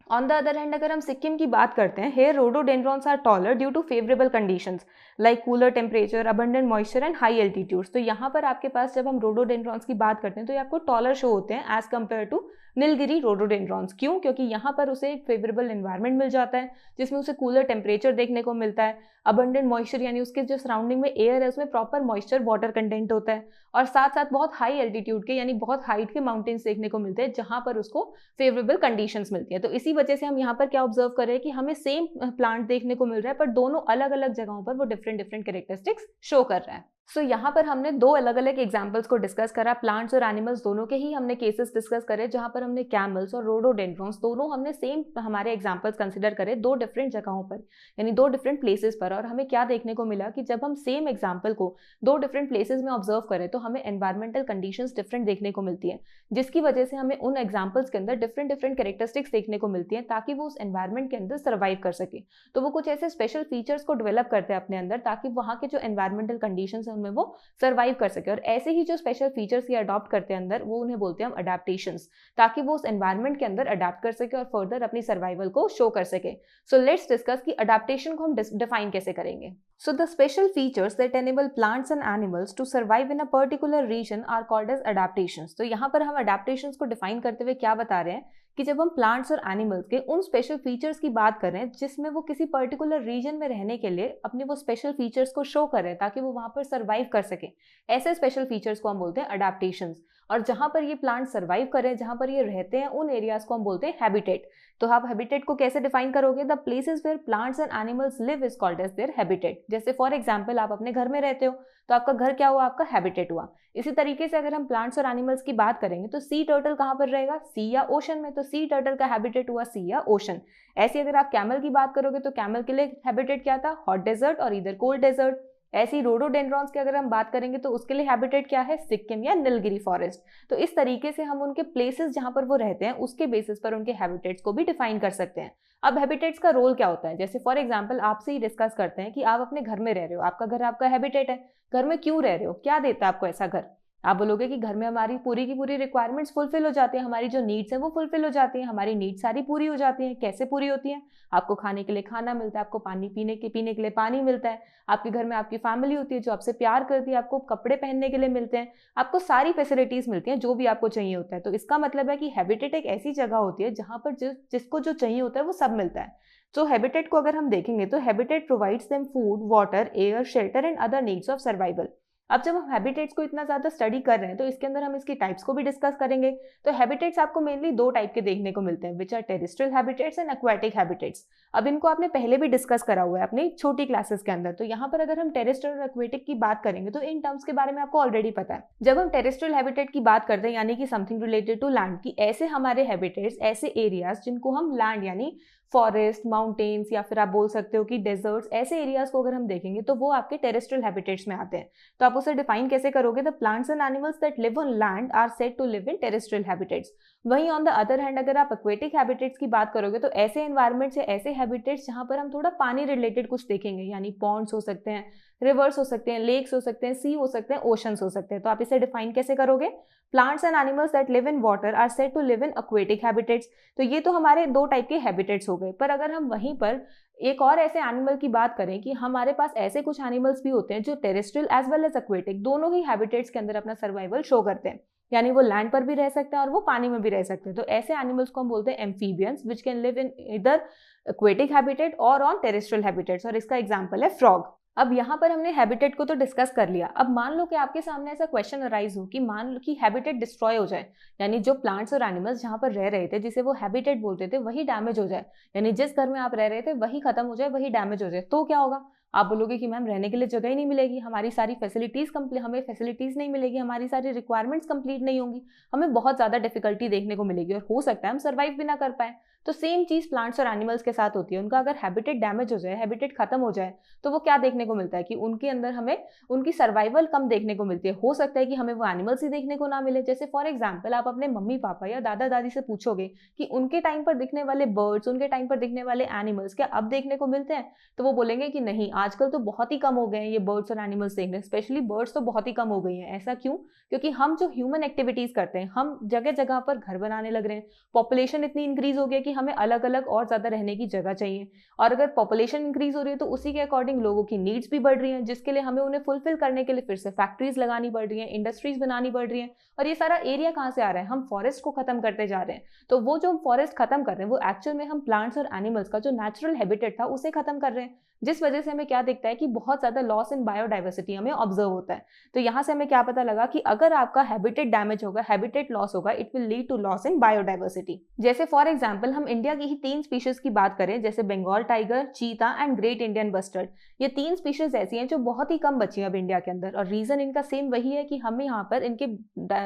ऑन द अदर हैंड अगर हम सिक्किम की बात करते हैं, here rhododendrons are taller due to favourable conditions like cooler temperature, abundant moisture and high altitudes. तो यहाँ पर आपके पास जब हम रोडोडेंड्रॉन्स की बात करते हैं तो ये आपको टॉलर शो होते हैं as compare to Nilgiri rhododendrons. क्यों? क्योंकि यहाँ पर उसे एक फेवरेबल एनवायरमेंट मिल जाता है जिसमें उसे कूलर टेम्परेचर देखने को मिलता है, अबंडेंट मॉइस्चर यानी उसके जो सराउंडिंग में एयर है उसमें प्रॉपर मॉइस्चर वाटर कंटेंट होता है, और साथ साथ बहुत हाई एल्टीट्यूड के यानी बहुत हाइट के माउंटेन्स देखने को मिलते हैं जहां पर उसको फेवरेबल कंडीशंस मिलती है। तो इसी वजह से हम यहाँ पर क्या ऑब्जर्व कर रहे हैं कि हमें सेम प्लांट देखने को मिल रहा है, पर दोनों अलग अलग जगहों पर वो डिफरेंट डिफरेंट कैरेक्टरिस्टिक्स शो कर रहा है। सो यहाँ पर हमने दो अलग अलग एग्जाम्पल्स को डिस्कस करा, प्लांट्स और एनिमल्स दोनों के ही हमने केसेस डिस्कस करे, जहां पर हमने कैमल्स और रोडोडेंड्रॉन्स दोनों हमने सेम हमारे एग्जाम्पल्स कंसिडर करे दो डिफरेंट जगहों पर यानी दो डिफरेंट प्लेसेस पर। और हमें क्या देखने को मिला कि जब हम सेम एग्जाम्पल को दो डिफरेंट प्लेसेस में ऑब्जर्व करें तो हमें एनवायरमेंटल कंडीशंस डिफरेंट देखने को मिलती है, जिसकी वजह से हमें उन एग्जाम्पल्स के अंदर डिफरेंट डिफरेंट कैरेक्टरिस्टिक्स देखने को मिलती हैं ताकि वो उस एनवायरमेंट के अंदर सर्वाइव कर सके। तो वो कुछ ऐसे स्पेशल फीचर्स को डेवलप करते हैं अपने अंदर ताकि वहाँ के जो एनवायरमेंटल कंडीशंस हैं उनमें वो सर्वाइव कर सके। और ऐसे ही जो स्पेशल फीचर्स ये अडॉप्ट करते हैं अंदर, वो उन्हें बोलते हैं हम अडेप्टेशंस, ताकि वो उस एनवायरमेंट के अंदर अडेप्ट कर सके और फर्दर अपनी सर्वाइवल को शो कर सके। सो लेट्स डिस्कस कि अडेप्टेशन को हम डिफाइन कैसे करेंगे। So the special features that enable plants and animals to survive in a particular region are called as adaptations। तो यहाँ पर हम adaptations को define करते हुए क्या बता रहे हैं कि जब हम plants और animals के उन special features की बात कर रहे हैं जिसमें वो किसी particular region में रहने के लिए अपने वो special features को show कर रहे हैं ताकि वो वहाँ पर survive कर सके, ऐसे special features को हम बोलते हैं adaptations। और जहाँ पर ये प्लांट सर्वाइव करें, जहाँ पर ये रहते हैं, उन एरियाज को हम बोलते हैं हैबिटेट। तो आप हैबिटेट को कैसे डिफाइन करोगे? The places where plants and animals live is called as their habitat. जैसे फॉर एग्जांपल आप अपने घर में रहते हो तो आपका घर क्या हुआ? आपका हैबिटेट हुआ। इसी तरीके से अगर हम प्लांट्स और एनिमल्स की बात करेंगे तो सी टर्टल कहाँ पर रहेगा? सी या ओशन में। तो सी टर्टल का हैबिटेट हुआ सी या ओशन। ऐसे अगर आप कैमल की बात करोगे तो कैमल के लिए हैबिटेट क्या था? हॉट डेजर्ट और इधर कोल्ड डेजर्ट। ऐसी रोडोडेंड्रॉन्स की अगर हम बात करेंगे तो उसके लिए हैबिटेट क्या है? सिक्किम या नीलगिरी फॉरेस्ट। तो इस तरीके से हम उनके प्लेसेस जहां पर वो रहते हैं उसके बेसिस पर उनके हैबिटेट्स को भी डिफाइन कर सकते हैं। अब हैबिटेट्स का रोल क्या होता है? जैसे फॉर एग्जांपल आपसे ही डिस्कस करते हैं कि आप अपने घर में रह रहे हो, आपका घर आपका हैबिटेट है। घर में क्यों रह रहे हो? क्या देता है आपको ऐसा घर? आप बोलोगे कि घर में हमारी पूरी की पूरी रिक्वायरमेंट्स फुलफिल हो जाती है, हमारी जो नीड्स हैं वो फुलफिल हो जाती हैं, हमारी नीड्स सारी पूरी हो जाती हैं। कैसे पूरी होती हैं? आपको खाने के लिए खाना मिलता है, आपको पानी पीने के लिए पानी मिलता है, आपके घर में आपकी फैमिली होती है जो आपसे प्यार करती है, आपको कपड़े पहनने के लिए मिलते हैं, आपको सारी फैसिलिटीज मिलती हैं जो भी आपको चाहिए होता है। तो इसका मतलब है कि हैबिटेट एक ऐसी जगह होती है जहां पर जिसको जो चाहिए होता है वो सब मिलता है। तो हैबिटेट को अगर हम देखेंगे तो habitat provides them food, water, air, shelter and other needs of survival. अब जब हम हैबिटेट्स को इतना ज्यादा स्टडी कर रहे हैं तो इसके अंदर हम इसकी टाइप्स को भी डिस्कस करेंगे। तो हैबिटेट्स आपको मेनली दो टाइप के देखने को मिलते हैं, which are terrestrial habitats and aquatic habitats. अब इनको आपने पहले भी डिस्कस करा हुआ है अपनी छोटी क्लासेस के अंदर। तो यहाँ पर अगर हम टेरेस्ट्रियल और एक्वाटिक की बात करेंगे तो इन टर्म्स के बारे में आपको ऑलरेडी पता है। जब हम टेरेस्ट्रियल हैबिटेट की बात करते हैं यानी कि समथिंग रिलेटेड टू लैंड की, ऐसे हमारे हैबिटेट्स, ऐसे एरियाज जिनको हम लैंड यानी फॉरेस्ट, माउंटेन्स या फिर आप बोल सकते हो कि डेजर्ट्स, ऐसे एरियाज को अगर हम देखेंगे तो वो आपके टेरेस्ट्रियल हैबिटेट्स में आते हैं। तो आप उसे डिफाइन कैसे करोगे? The plants and animals that live on land are said to live in terrestrial habitats. वहीं ऑन द अदर हैंड अगर आप एक्वेटिक हैबिटेट्स की बात करोगे तो ऐसे एनवायरमेंट्स या ऐसे हैबिटेट्स जहां पर हम थोड़ा पानी रिलेटेड कुछ देखेंगे, यानी पॉन्ड्स हो सकते हैं, रिवर्स हो सकते हैं, लेक्स हो सकते हैं, सी हो सकते हैं, ओशंस हो सकते हैं। तो आप इसे डिफाइन कैसे करोगे? Plants and animals that live in water are said to live in aquatic habitats. तो ये तो हमारे दो टाइप के हैबिटेट्स हो गए। पर अगर हम वहीं पर एक और ऐसे एनिमल की बात करें कि हमारे पास ऐसे कुछ एनिमल्स भी होते हैं जो terrestrial as well as aquatic दोनों ही हैबिटेट्स के अंदर अपना सर्वाइवल शो करते हैं, यानी वो लैंड पर भी रह सकते हैं और वो पानी में भी रह सकते हैं। तो ऐसे एनिमल्स को हम बोलते हैं amphibians which can live in इधर एक्वेटिक हैबिटेट और ऑन टेरेस्ट्रियल हैबिटेट्स, और इसका एग्जांपल है फ्रॉग। अब यहाँ पर हमने हैबिटेट को तो डिस्कस कर लिया। अब मान लो कि आपके सामने ऐसा क्वेश्चन अराइज हो कि मान लो कि हैबिटेट डिस्ट्रॉय हो जाए, यानी जो प्लांट्स और एनिमल्स जहाँ पर रह रहे थे जिसे वो हैबिटेट बोलते थे वही डैमेज हो जाए, यानी जिस घर में आप रह रहे थे वही खत्म हो जाए, वही डैमेज हो जाए, तो क्या होगा? आप बोलोगे कि मैम रहने के लिए जगह ही नहीं मिलेगी, हमारी सारी फैसिलिटीज हमें फैसिलिटीज नहीं मिलेगी, हमारी सारी रिक्वायरमेंट्स कंप्लीट नहीं होंगी, हमें बहुत ज्यादा डिफिकल्टी देखने को मिलेगी और हो सकता है हम सर्वाइव भी ना कर पाए। तो सेम चीज प्लांट्स और एनिमल्स के साथ होती है। उनका अगर हैबिटेट डैमेज हो जाए, हैबिटेट खत्म हो जाए, तो वो क्या देखने को मिलता है कि उनके अंदर हमें उनकी सर्वाइवल कम देखने को मिलती है। हो सकता है कि हमें वो एनिमल्स ही देखने को ना मिले। जैसे फॉर एग्जाम्पल आप अपने मम्मी पापा या दादा दादी से पूछोगे कि उनके टाइम पर दिखने वाले बर्ड्स, उनके टाइम पर दिखने वाले एनिमल्स क्या अब देखने को मिलते हैं? तो वो बोलेंगे कि नहीं, आजकल तो बहुत ही कम हो गए हैं ये बर्ड्स और एनिमल्स देखने, स्पेशली बर्ड्स तो बहुत ही कम हो गई हैं। ऐसा क्यों? क्योंकि हम जो ह्यूमन एक्टिविटीज करते हैं, हम जगह जगह पर घर बनाने लग रहे हैं, पॉपुलेशन इतनी इंक्रीज हो गई कि हमें अलग अलग और ज्यादा रहने की जगह चाहिए, और अगर पॉपुलेशन इंक्रीज हो रही है तो उसी के अकॉर्डिंग लोगों की नीड्स भी बढ़ रही हैं, जिसके लिए हमें उन्हें फुलफिल करने के लिए फिर से फैक्ट्रीज लगानी पड़ रही हैं, इंडस्ट्रीज बनानी पड़ रही हैं। और ये सारा एरिया कहाँ से आ रहा है? हम फॉरेस्ट को खत्म करते जा रहे हैं। तो वो जो हम फॉरेस्ट खत्म कर रहे हैं वो एक्चुअल में हम प्लांट्स और एनिमल्स का जो नेचुरल हैबिटेट था उसे खत्म कर रहे हैं, जिस वजह से हमें क्या दिखता है कि बहुत ज्यादा लॉस इन बायोडाइवर्सिटी हमें ऑब्जर्व होता है। तो यहाँ से हमें क्या पता लगा कि अगर आपका हैबिटेट डैमेज होगा, हैबिटेट लॉस होगा, it will lead to loss in biodiversity. जैसे फॉर एग्जांपल हम इंडिया की ही 3 स्पीशीज की बात करें, जैसे Bengal tiger, cheetah and great Indian bustard. ये 3 स्पीशीज ऐसी हैं जो बहुत ही कम बची हैं अब इंडिया के अंदर, और रीजन इनका सेम वही है कि हम यहाँ पर इनके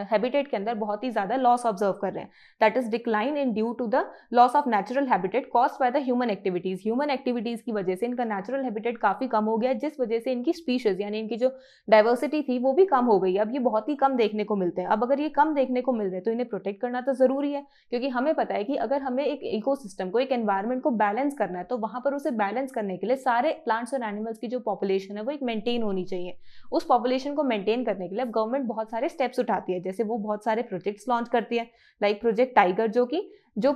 हैबिटेट के अंदर बहुत ही ज्यादा लॉस ऑब्जर्व कर रहे हैं, that is decline in due to the loss of natural habitat caused by the human activities. Human activities की वजह से इनका नेचुरल हैबिटेट काफी कम हो गया, जिस वजह से इनकी स्पीशीज यानी इनकी जो डाइवर्सिटी थी वो भी कम हो गई। अब ये बहुत ही कम देखने को मिलते हैं। अब अगर ये कम देखने को मिल रहे हैं तो इन्हें प्रोटेक्ट करना तो जरूरी है, क्योंकि हमें पता है कि अगर हमें एक इकोसिस्टम को, एक एनवायरनमेंट को बैलेंस करना है तो वहां पर उसे बैलेंस करने के लिए सारे प्लांट्स और एनिमल्स की जो पॉपुलेशन है वो एक मेंटेन होनी चाहिए। उस पॉपुलेशन को मेंटेन करने के लिए अब गवर्नमेंट बहुत सारे स्टेप्स उठाती है, जैसे वो बहुत सारे प्रोजेक्ट्स लॉन्च करती है, लाइक प्रोजेक्ट टाइगर, जो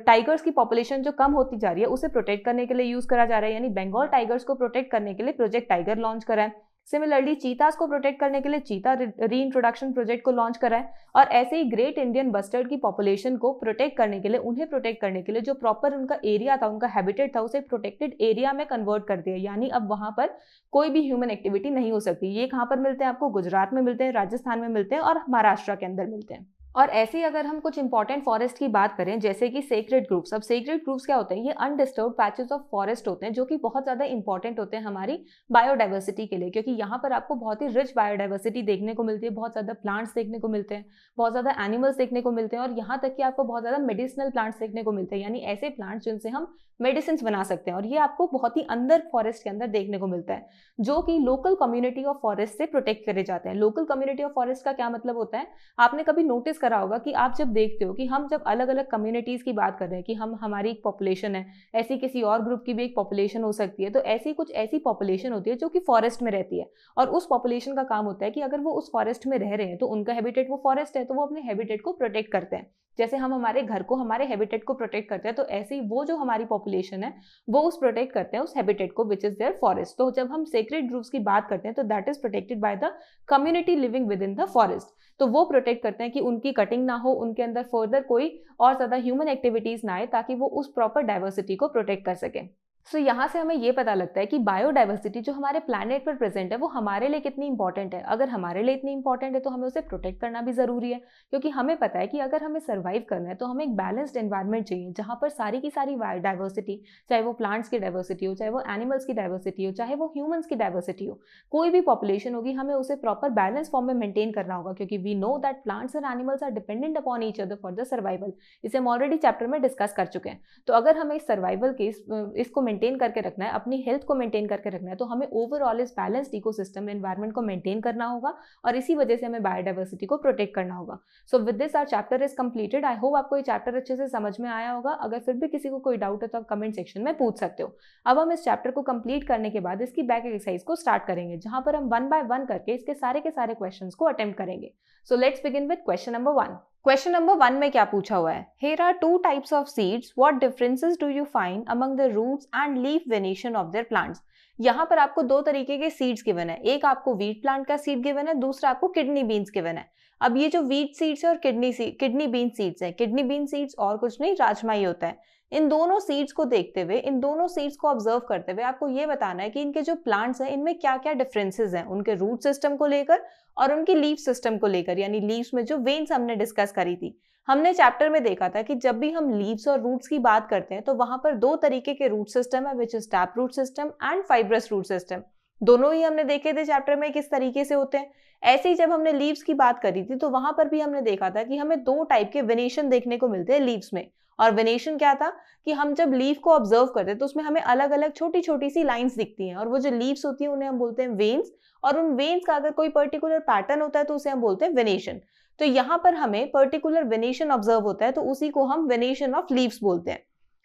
टाइगर्स की पॉपुलेशन जो कम होती जा रही है उसे प्रोटेक्ट करने के लिए यूज करा जा रहा है, यानी बंगाल टाइगर्स को प्रोटेक्ट करने के लिए प्रोजेक्ट टाइगर लॉन्च करा है। सिमिलरली चीतास को प्रोटेक्ट करने के लिए चीता रीइंट्रोडक्शन प्रोजेक्ट को लॉन्च करा है, और ऐसे ही ग्रेट इंडियन बस्टर्ड की पॉपुलेशन को प्रोटेक्ट करने के लिए, उन्हें प्रोटेक्ट करने के लिए जो प्रॉपर उनका एरिया था, उनका हैबिटेट था, उसे प्रोटेक्टेड एरिया में कन्वर्ट कर दिया, यानी अब वहां पर कोई भी ह्यूमन एक्टिविटी नहीं हो सकती। ये कहाँ पर मिलते हैं आपको? गुजरात में मिलते हैं, राजस्थान में मिलते हैं और महाराष्ट्र के अंदर मिलते हैं। और ऐसे ही अगर हम कुछ इंपॉर्टेंट फॉरेस्ट की बात करें, जैसे कि सेक्रेड ग्रुप्स। अब सेक्रेड ग्रुप्स क्या होते हैं? ये अनडिस्टर्ब्ड पैचेस ऑफ फॉरेस्ट होते हैं जो कि बहुत ज्यादा इंपॉर्टेंट होते हैं हमारी बायोडाइवर्सिटी के लिए, क्योंकि यहाँ पर आपको बहुत ही रिच बायोडाइवर्सिटी देखने को मिलती है, बहुत ज्यादा प्लांट्स देखने को मिलते हैं, बहुत ज्यादा एनिमल्स देखने को मिलते हैं, और यहाँ तक कि आपको बहुत ज्यादा मेडिसिनल प्लांट्स देखने को मिलते हैं, यानी ऐसे प्लांट्स जिनसे हम मेडिसिन बना सकते हैं, और ये आपको बहुत ही अंदर फॉरेस्ट के अंदर देखने को मिलता है, जो कि लोकल कम्युनिटी ऑफ फॉरेस्ट से प्रोटेक्ट करे जाते हैं। लोकल कम्युनिटी ऑफ फॉरेस्ट का क्या मतलब होता है? आपने कभी नोटिस करा होगा कि आप जब देखते हो कि हम जब अलग अलग कम्युनिटीज की बात कर रहे हैं कि हमारी एक पॉपुलेशन है, ऐसी किसी और ग्रुप की भी एक पॉपुलेशन हो सकती है, तो ऐसी कुछ ऐसी पॉपुलेशन होती है जो कि फॉरेस्ट में रहती है, और उस पॉपुलेशन का काम होता है कि अगर वो उस फॉरेस्ट में रह रहे हैं तो उनका हैबिटेट वो फॉरेस्ट है, तो वो अपने हैबिटेट को प्रोटेक्ट करते हैं। जैसे हम हमारे घर को, हमारे हैबिटेट को प्रोटेक्ट करते हैं, तो ऐसे ही वो जो हमारी पॉपुलेशन है वो उस प्रोटेक्ट करते हैं उस हैबिटेट को, विच इज देयर फॉरेस्ट। तो जब हम सेक्रेड ग्रुप्स की बात करते हैं तो that is protected by the community living with in the forest. तो वो प्रोटेक्ट करते हैं कि उनकी कटिंग ना हो, उनके अंदर फर्दर कोई और ज्यादा ह्यूमन एक्टिविटीज ना आए, ताकि वो उस प्रॉपर डाइवर्सिटी को प्रोटेक्ट कर सके। सो यहाँ से हमें ये पता लगता है कि बायोडाइवर्सिटी जो हमारे प्लैनेट पर प्रेजेंट है वो हमारे लिए कितनी इंपॉर्टेंट है। अगर हमारे लिए इतनी इंपॉर्टेंट है तो हमें उसे प्रोटेक्ट करना भी जरूरी है, क्योंकि हमें पता है कि अगर हमें सर्वाइव करना है तो हमें एक बैलेंस्ड एनवायरनमेंट चाहिए, जहाँ पर सारी की सारी डाइवर्सिटी, चाहे वो प्लांट्स की डाइवर्सिटी हो, चाहे वो एनिमल्स की डाइवर्सिटी हो, चाहे वो ह्यूमन्स की डाइवर्सिटी हो, कोई भी पॉपुलेशन होगी, हमें उसे प्रॉपर बैलेंस फॉर्म में मेंटेन करना होगा, क्योंकि we know that plants and animals are dependent upon each other for the survival. इसे हम ऑलरेडी चैप्टर में डिस्कस कर चुके हैं। तो अगर हमें इस सर्वाइवल के इसको मेंटेन करके रखना है, अपनी हेल्थ को मेंटेन करके रखना है, तो हमें ओवरऑल इस बैलेंस्ड इकोसिस्टम एनवायरनमेंट को मेंटेन करना होगा और इसी वजह से हमें बायोडाइवर्सिटी को प्रोटेक्ट करना होगा। So with this our chapter is completed. I hope आपको ये चैप्टर अच्छे से समझ में आया होगा। अगर फिर भी किसी को कोई डाउट है तो आप कमेंट सेक्शन में पूछ सकते हो। अब हम इस चैप्टर को कंप्लीट करने के बाद इसकी बैक एक्सरसाइज को स्टार्ट करेंगे, जहां पर हम 1 बाय 1 करके इसके सारे के सारे क्वेश्चंस को अटेम्प्ट करेंगे। So let's begin with question number 1। Question number 1 में क्या पूछा हुआ है? Here are 2 types of seeds. What differences do you find among the roots and leaf venetion of their plants? यहाँ पर आपको 2 तरीके के सीड्स गिवन है। एक आपको वीट प्लांट का सीड गिवन है, दूसरा आपको किडनी बीन्स गिवन है। अब ये जो वीट सीड्स है और किडनी बीन सीड्स है, किडनी बीन सीड्स और कुछ नहीं, राजमा ही होता है। इन दोनों सीड्स को देखते हुए, इन दोनों सीड्स को ऑब्जर्व करते हुए आपको ये बताना है कि इनके जो प्लांट्स हैं इनमें क्या क्या डिफरेंसेस हैं, उनके रूट सिस्टम को लेकर और उनकी लीफ सिस्टम को लेकर, यानी लीव्स में जो वेन्स हमने डिस्कस करी थी। हमने चैप्टर में देखा था कि जब भी हम लीव्स और रूट्स की बात करते हैं तो वहां पर 2 तरीके के रूट सिस्टम है, which is tap root system and fibrous root system. दोनों ही हमने देखे थे चैप्टर में किस तरीके से होते हैं। ऐसे ही जब हमने लीव्स की बात करी थी तो वहां पर भी हमने देखा था कि हमें 2 टाइप के वेनेशन देखने को मिलते हैं लीव्स में। और वेनेशन क्या था कि हम जब लीफ को ऑब्जर्व करते हैं तो उसमें हमें अलग अलग छोटी छोटी सी लाइंस दिखती हैं, और वो जो लीव्स होती हैं उन्हें हम बोलते हैं वेन्स, और उन वेन्स का अगर कोई पर्टिकुलर पैटर्न होता है तो उसे हम बोलते हैं वेनेशन। तो यहाँ पर हमें पर्टिकुलर वेनेशन ऑब्जर्व होता है तो उसी को हम वेनेशन ऑफ लीव्स बोलते हैं।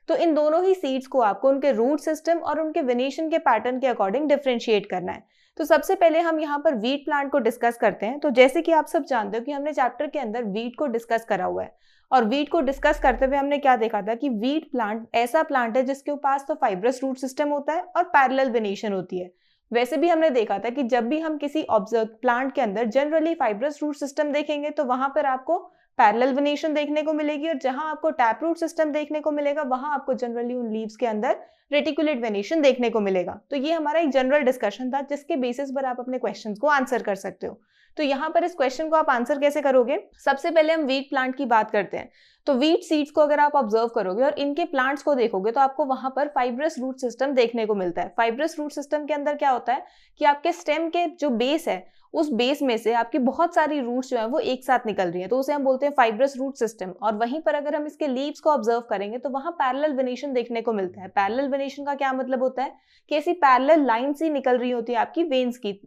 तो इन दोनों ही सीड्स को आपको उनके रूट सिस्टम और उनके वेनेशन के पैटर्न के अकॉर्डिंग डिफरेंशिएट करना है। तो सबसे पहले हम यहाँ पर वीट प्लांट को डिस्कस करते हैं। तो जैसे कि आप सब जानते हो कि हमने चैप्टर के अंदर वीट को डिस्कस करा हुआ है, और वीट को डिस्कस करते हुए हमने क्या देखा था कि वीट प्लांट ऐसा प्लांट है जिसके पास तो फाइब्रस रूट सिस्टम होता है और पैरेलल वेनेशन होती है। वैसे भी हमने देखा था कि जब भी हम किसी ऑब्जर्व प्लांट के अंदर जनरली फाइब्रस रूट सिस्टम देखेंगे तो वहां पर आपको पैरेलल वेनेशन देखने को मिलेगी, और जहां आपको टैप रूट सिस्टम देखने को मिलेगा वहां आपको जनरली उन लीव्स के अंदर रेटिकुलेट वेनेशन देखने को मिलेगा। तो ये हमारा एक जनरल डिस्कशन था जिसके बेसिस पर आप अपने क्वेश्चंस को आंसर कर सकते हो। तो यहाँ पर इस क्वेश्चन को आप आंसर कैसे करोगे? सबसे पहले हम वीट प्लांट की बात करते हैं। तो वीट सीड्स को अगर आप ऑब्जर्व करोगे और इनके प्लांट्स को देखोगे तो आपको वहां पर फाइब्रस रूट सिस्टम देखने को मिलता है। फाइब्रस रूट सिस्टम के अंदर क्या होता है कि आपके स्टेम के जो बेस है उस बेस में से आपकी बहुत सारी रूट्स जो है वो एक साथ निकल रही है, तो उसे हम बोलते हैं फाइब्रस रूट सिस्टम। और वहीं पर अगर हम इसके लीव्स को ऑब्जर्व करेंगे तो वहां पैरेलल वेनेशन देखने को मिलता है। पैरेलल वेनेशन का क्या मतलब होता है कि ऐसी पैरेलल लाइंस ही निकल रही होती है आपकी वेन्स की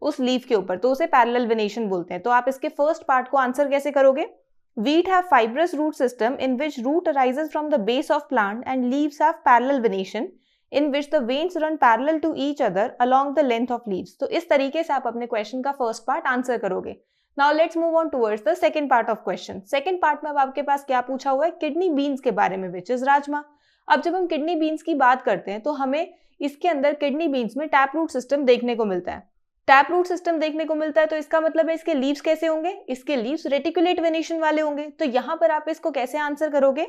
उस लीफ के ऊपर, तो उसे पैरेलल वेनेशन बोलते हैं। तो आप इसके फर्स्ट पार्ट को आंसर कैसे करोगे? Wheat have fibrous root system in which root arises from the base of plant and leaves have parallel venation in which the veins run parallel to each other along the length of leaves। तो इस तरीके से आप अपने question का first part answer करोगे। Now let's move on towards the second part of question। Second part में अब आपके पास क्या पूछा हुआ है? किडनी बीन्स के बारे में, which is राजमा। अब जब हम किडनी बीन्स की बात करते हैं तो हमें इसके अंदर किडनी बीन्स में टैप रूट सिस्टम देखने को मिलता है। टैप रूट सिस्टम देखने को मिलता है तो इसका मतलब है इसके लीव्स कैसे होंगे? इसके लीव्स रेटिकुलेट वेनेशन वाले होंगे। तो यहाँ पर आप इसको कैसे आंसर करोगे?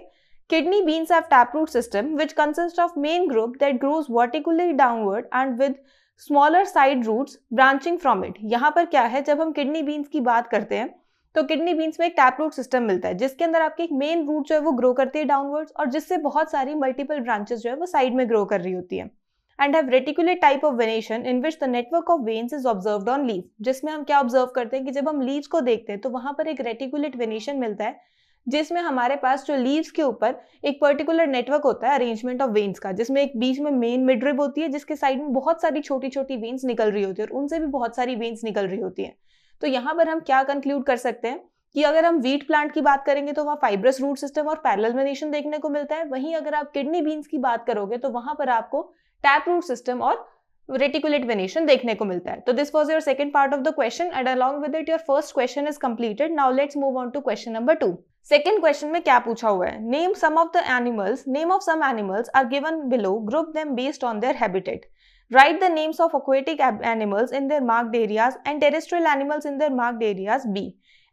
Kidney beans have tap root system which consist of main group that grows vertically downward and with smaller side roots branching from it. यहाँ पर क्या है, जब हम किडनी बीन्स की बात करते हैं तो किडनी बीन्स में एक टैप रूट सिस्टम मिलता है जिसके अंदर आपकी एक मेन रूट जो है वो ग्रो करती है डाउनवर्ड्स, और जिससे बहुत सारी मल्टीपल ब्रांचेस जो है वो साइड में ग्रो कर रही होती है। And have reticulate type of venation in which the network of veins is observed on leaf। जिसमें हम क्या ऑब्जर्व करते हैं कि जब हम लीव्स को देखते हैं तो वहां पर एक रेटिकुलेट वेनेशन मिलता है जिसमें हमारे पास जो लीव्स के ऊपर एक पर्टिकुलर नेटवर्क होता है अरेंजमेंट ऑफ वेन्स का, जिसमें एक बीच में मेन मिडरिब होती है जिसके साइड में बहुत सारी छोटी छोटी वेन्स निकल रही होती है और उनसे भी बहुत सारी वेन्स निकल रही होती है। तो यहाँ पर हम क्या कंक्लूड कर सकते हैं कि अगर हम वीट प्लांट की बात करेंगे तो वहाँ फाइब्रस रूट सिस्टम और पैरेलल वेनेशन देखने को मिलता है। वहीं अगर आप किडनी बीन्स की बात करोगे तो वहां पर आपको टैप रूट सिस्टम और रेटिकुलेट वेनेशन देखने को मिलता है। तो this was your second part of the question and along with it your first question is completed. Now let's move on to question number 2। Second question में क्या पूछा हुआ है? Name some of the animals, name of some animals are given below, group them based on their habitat. Write the names of aquatic animals in their marked areas and terrestrial animals in their marked areas B.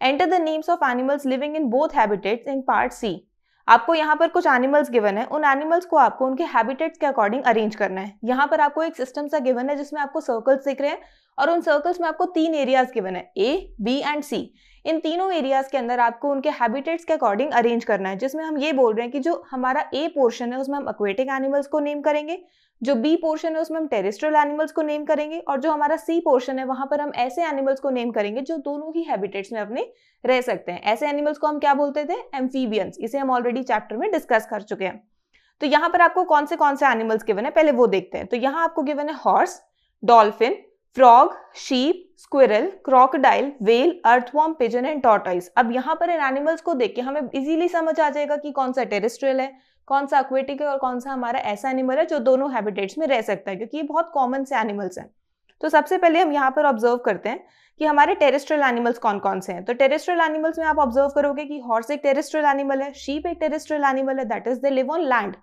Enter the names of animals living in both habitats in part C। आपको यहाँ पर कुछ animals given है, उन animals को आपको उनके habitats के अकॉर्डिंग अरेंज करना है। यहाँ पर आपको एक सिस्टम सा गिवन है जिसमें आपको सर्कल्स दिख रहे हैं और उन सर्कल्स में आपको 3 एरियाज गिवन है, A, B एंड C। इन तीनों एरियाज के अंदर आपको उनके हैबिटेट्स के अकॉर्डिंग अरेंज करना है, जिसमें हम ये बोल रहे हैं कि जो हमारा A पोर्शन है उसमें हम एक्वेटिक एनिमल्स को नेम करेंगे, जो बी पोर्शन है उसमें हम टेरेस्ट्रियल एनिमल्स को नेम करेंगे, और जो हमारा सी पोर्शन है वहां पर हम ऐसे एनिमल्स को नेम करेंगे जो दोनों ही हैबिटेट्स में अपने रह सकते हैं। ऐसे एनिमल्स को हम क्या बोलते थे? एम्फीबियंस। इसे हम ऑलरेडी चैप्टर में डिस्कस कर चुके हैं। तो यहाँ पर आपको कौन से एनिमल्स गिवन है पहले वो देखते हैं। तो यहाँ आपको गिवन है horse, dolphin, frog, sheep, squirrel, crocodile, whale, earthworm, pigeon and tortoise. अब यहाँ पर इन एनिमल्स को देख के हमें इजीली समझ आ जाएगा कि कौन सा टेरेस्ट्रियल है, कौन सा एक्वेटिक है और कौन सा हमारा ऐसा एनिमल है जो दोनों हैबिटेट्स में रह सकता है, क्योंकि ये बहुत कॉमन से एनिमल्स हैं। तो सबसे पहले हम यहाँ पर ऑब्जर्व करते हैं कि हमारे टेरेस्ट्रियल एनिमल्स कौन कौन से हैं। तो टेरेस्ट्रियल एनिमल्स में आप ऑब्जर्व करोगे कि हॉर्स एक टेरेस्ट्रियल एनिमल है, शीप एक टेरेस्ट्रियल एनिमल है, that is they live on land.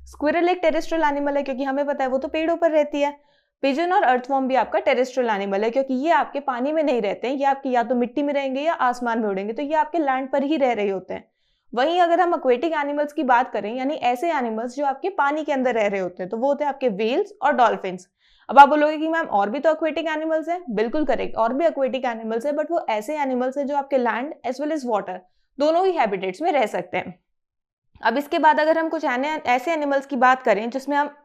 Squirrel एक टेरेस्ट्रियल एनिमल है क्योंकि हमें पता है वो तो पेड़ों पर रहती है। पिजन और अर्थवर्म भी आपका टेरेस्ट्रियल एनिमल है क्योंकि ये आपके पानी में नहीं रहते हैं, ये आपकी या तो मिट्टी में रहेंगे या आसमान में उड़ेंगे, तो ये आपके लैंड पर ही रह रहे होते हैं। वहीं अगर हम एक्वेटिक एनिमल्स की बात करें, यानी ऐसे एनिमल्स जो आपके पानी के अंदर रह रहे होते हैं, तो वो होते हैं आपके व्हेल्स और डॉल्फिन्स। अब आप बोलोगे कि मैम और भी तो एक्वेटिक एनिमल्स हैं, बिल्कुल करेक्ट, और भी एक्वेटिक एनिमल्स हैं, बट वो ऐसे एनिमल्स हैं जो आपके land as well as water दोनों ही हैबिटेट्स में रह सकते हैं। अब इसके बाद अगर हम कुछ ऐसे एनिमल्स की बात करें जिसमें हम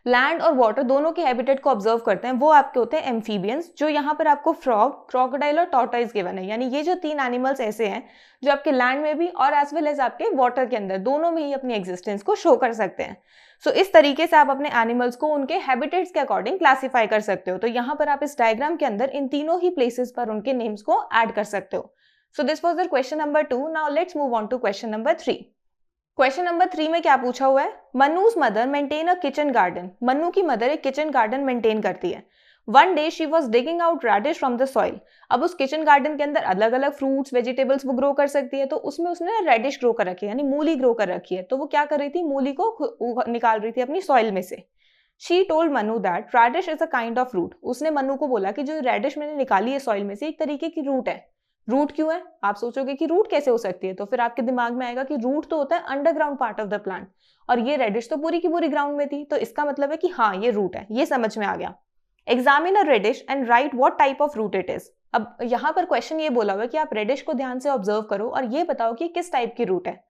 लैंड और वाटर दोनों के हैबिटेट को ऑब्जर्व करते हैं, वो आपके होते हैं एम्फीबियंस, जो यहाँ पर आपको फ्रॉग, क्रोकोडाइल और टॉर्टॉइस गिवन है। यानी ये जो 3 एनिमल्स ऐसे हैं जो आपके लैंड में भी और एज वेल एज आपके वाटर के अंदर दोनों में ही अपनी एग्जिस्टेंस को शो कर सकते हैं। सो इस तरीके से आप अपने एनिमल्स को उनके हैबिटेट्स के अकॉर्डिंग क्लासीफाई कर सकते हो। तो यहाँ पर आप इस डायग्राम के अंदर इन तीनों ही प्लेसेस पर उनके नेम्स को ऐड कर सकते हो। So this was the question number 2। Now let's move on to question number 3। Question number 3 में क्या पूछा हुआ है? Mannu's mother maintain a kitchen garden. Mannu की मदर एक किचन गार्डन मेंटेन करती है। One day she was digging out radish from the soil. अब उस किचन गार्डन के अंदर अलग अलग फ्रूट्स, वेजिटेबल्स वो ग्रो कर सकती है, तो उसमें उसने रेडिश ग्रो कर रखी है, यानी मूली ग्रो कर रखी है। तो वो क्या कर रही थी? मूली को निकाल रही थी अपनी सॉइल में से। She told Manu that radish is a kind of root. उसने मनु को बोला कि जो रेडिश मैंने निकाली है सॉइल में से, एक तरीके की रूट है। रूट क्यों है? आप सोचोगे कि रूट कैसे हो सकती है, तो फिर आपके दिमाग में आएगा कि रूट तो होता है underground part of the plant, और ये रेडिश तो पूरी की पूरी ग्राउंड में थी, तो इसका मतलब है कि हाँ ये रूट है। ये समझ में आ गया। Examine a radish and write what type of root it is. अब यहाँ पर क्वेश्चन ये बोला हुआ है कि आप रेडिश को ध्यान से ऑब्जर्व करो और ये बताओ कि किस टाइप की रूट है।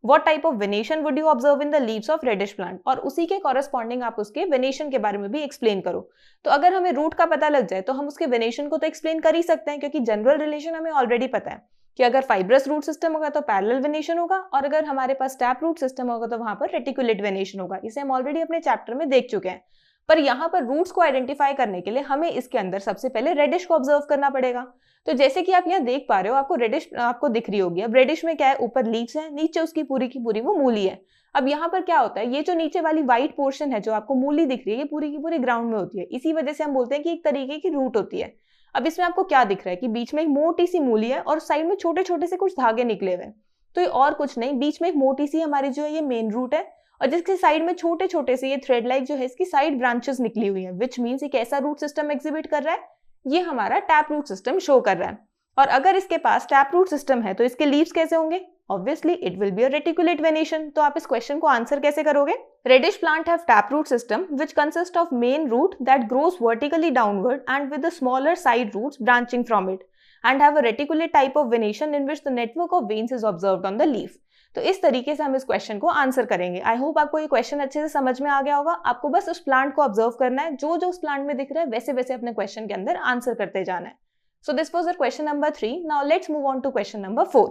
What type of venation would you observe in the leaves of radish plant? और उसी के कॉरेस्पॉन्डिंग आप उसके वेनेशन के बारे में भी एक्सप्लेन करो। तो अगर हमें रूट का पता लग जाए तो हम उसके वेनेशन को तो एक्सप्लेन कर ही सकते हैं, क्योंकि जनरल रिलेशन हमें ऑलरेडी पता है कि अगर फाइब्रस रूट सिस्टम होगा तो पैरेलल वेनेशन होगा, और अगर हमारे पास टैप रूट सिस्टम होगा तो वहां पर रेटिकुलेट वेनेशन होगा। इसे हम ऑलरेडी अपने चैप्टर में देख चुके हैं। पर यहाँ पर रूट्स को आइडेंटिफाई करने के लिए हमें इसके अंदर सबसे पहले रेडिश को ऑब्जर्व करना पड़ेगा। तो जैसे कि आप यहाँ देख पा रहे हो, आपको रेडिश आपको दिख रही होगी। अब रेडिश में क्या है? ऊपर लीव्स है, नीचे उसकी पूरी की पूरी वो मूली है। अब यहाँ पर क्या होता है? ये जो नीचे वाली व्हाइट पोर्शन है जो आपको मूली दिख रही है, ये पूरी की पूरी ग्राउंड में होती है। इसी वजह से हम बोलते हैं कि एक तरीके की रूट होती है। अब इसमें आपको क्या दिख रहा है कि बीच में एक मोटी सी मूली है और साइड में छोटे छोटे से कुछ धागे निकले हुए हैं। तो ये और कुछ नहीं, बीच में एक मोटी सी हमारी जो है ये मेन रूट है, और जिसके साइड में छोटे छोटे से ये थ्रेड लाइक जो है इसकी साइड ब्रांचेस निकली हुई है, विच मीन्स एक ऐसा रूट सिस्टम एग्जिबिट कर रहा है। ये हमारा टैप रूट सिस्टम शो कर रहा है। और अगर इसके पास टैप रूट सिस्टम है तो इसके लीव्स कैसे होंगे? Obviously it will be a reticulate venation. तो आप इस क्वेश्चन को आंसर कैसे करोगे? Radish plant have tap root system which consist of main root that grows vertically downward and with the smaller side roots branching from it and have a reticulate type of venation in which the network of veins is observed on the leaf. तो इस तरीके से हम इस question को answer करेंगे। आई hope आपको ये क्वेश्चन अच्छे से समझ में आ गया होगा। आपको बस उस प्लांट को ऑब्जर्व करना है, जो जो उस प्लांट में दिख रहा है वैसे वैसे अपने क्वेश्चन के अंदर आंसर करते जाना है। So this was the question number 3. Now let's move on to question number 4.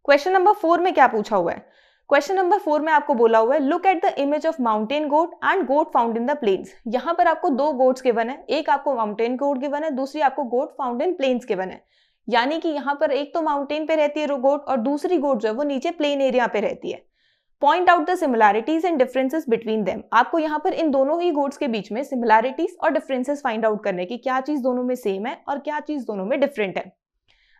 Question number 4 में क्या पूछा हुआ है? Question number 4 में आपको बोला हुआ है look at the image of mountain goat and goat found in the plains. यहाँ पर आपको 2 goats गिवन है, एक आपको mountain goat गिवन है, दूसरी आपको goat found in plains given है। यानी कि यहाँ पर एक तो माउंटेन पे रहती है गोट और दूसरी गोट जो है वो नीचे प्लेन एरिया पे रहती है। Point out the similarities and differences between them. आपको यहाँ पर इन दोनों ही गोट्स के बीच में सिमिलैरिटीज और डिफरेंसेस फाइंड आउट करने की, क्या चीज दोनों में सेम है और क्या चीज दोनों में डिफरेंट है,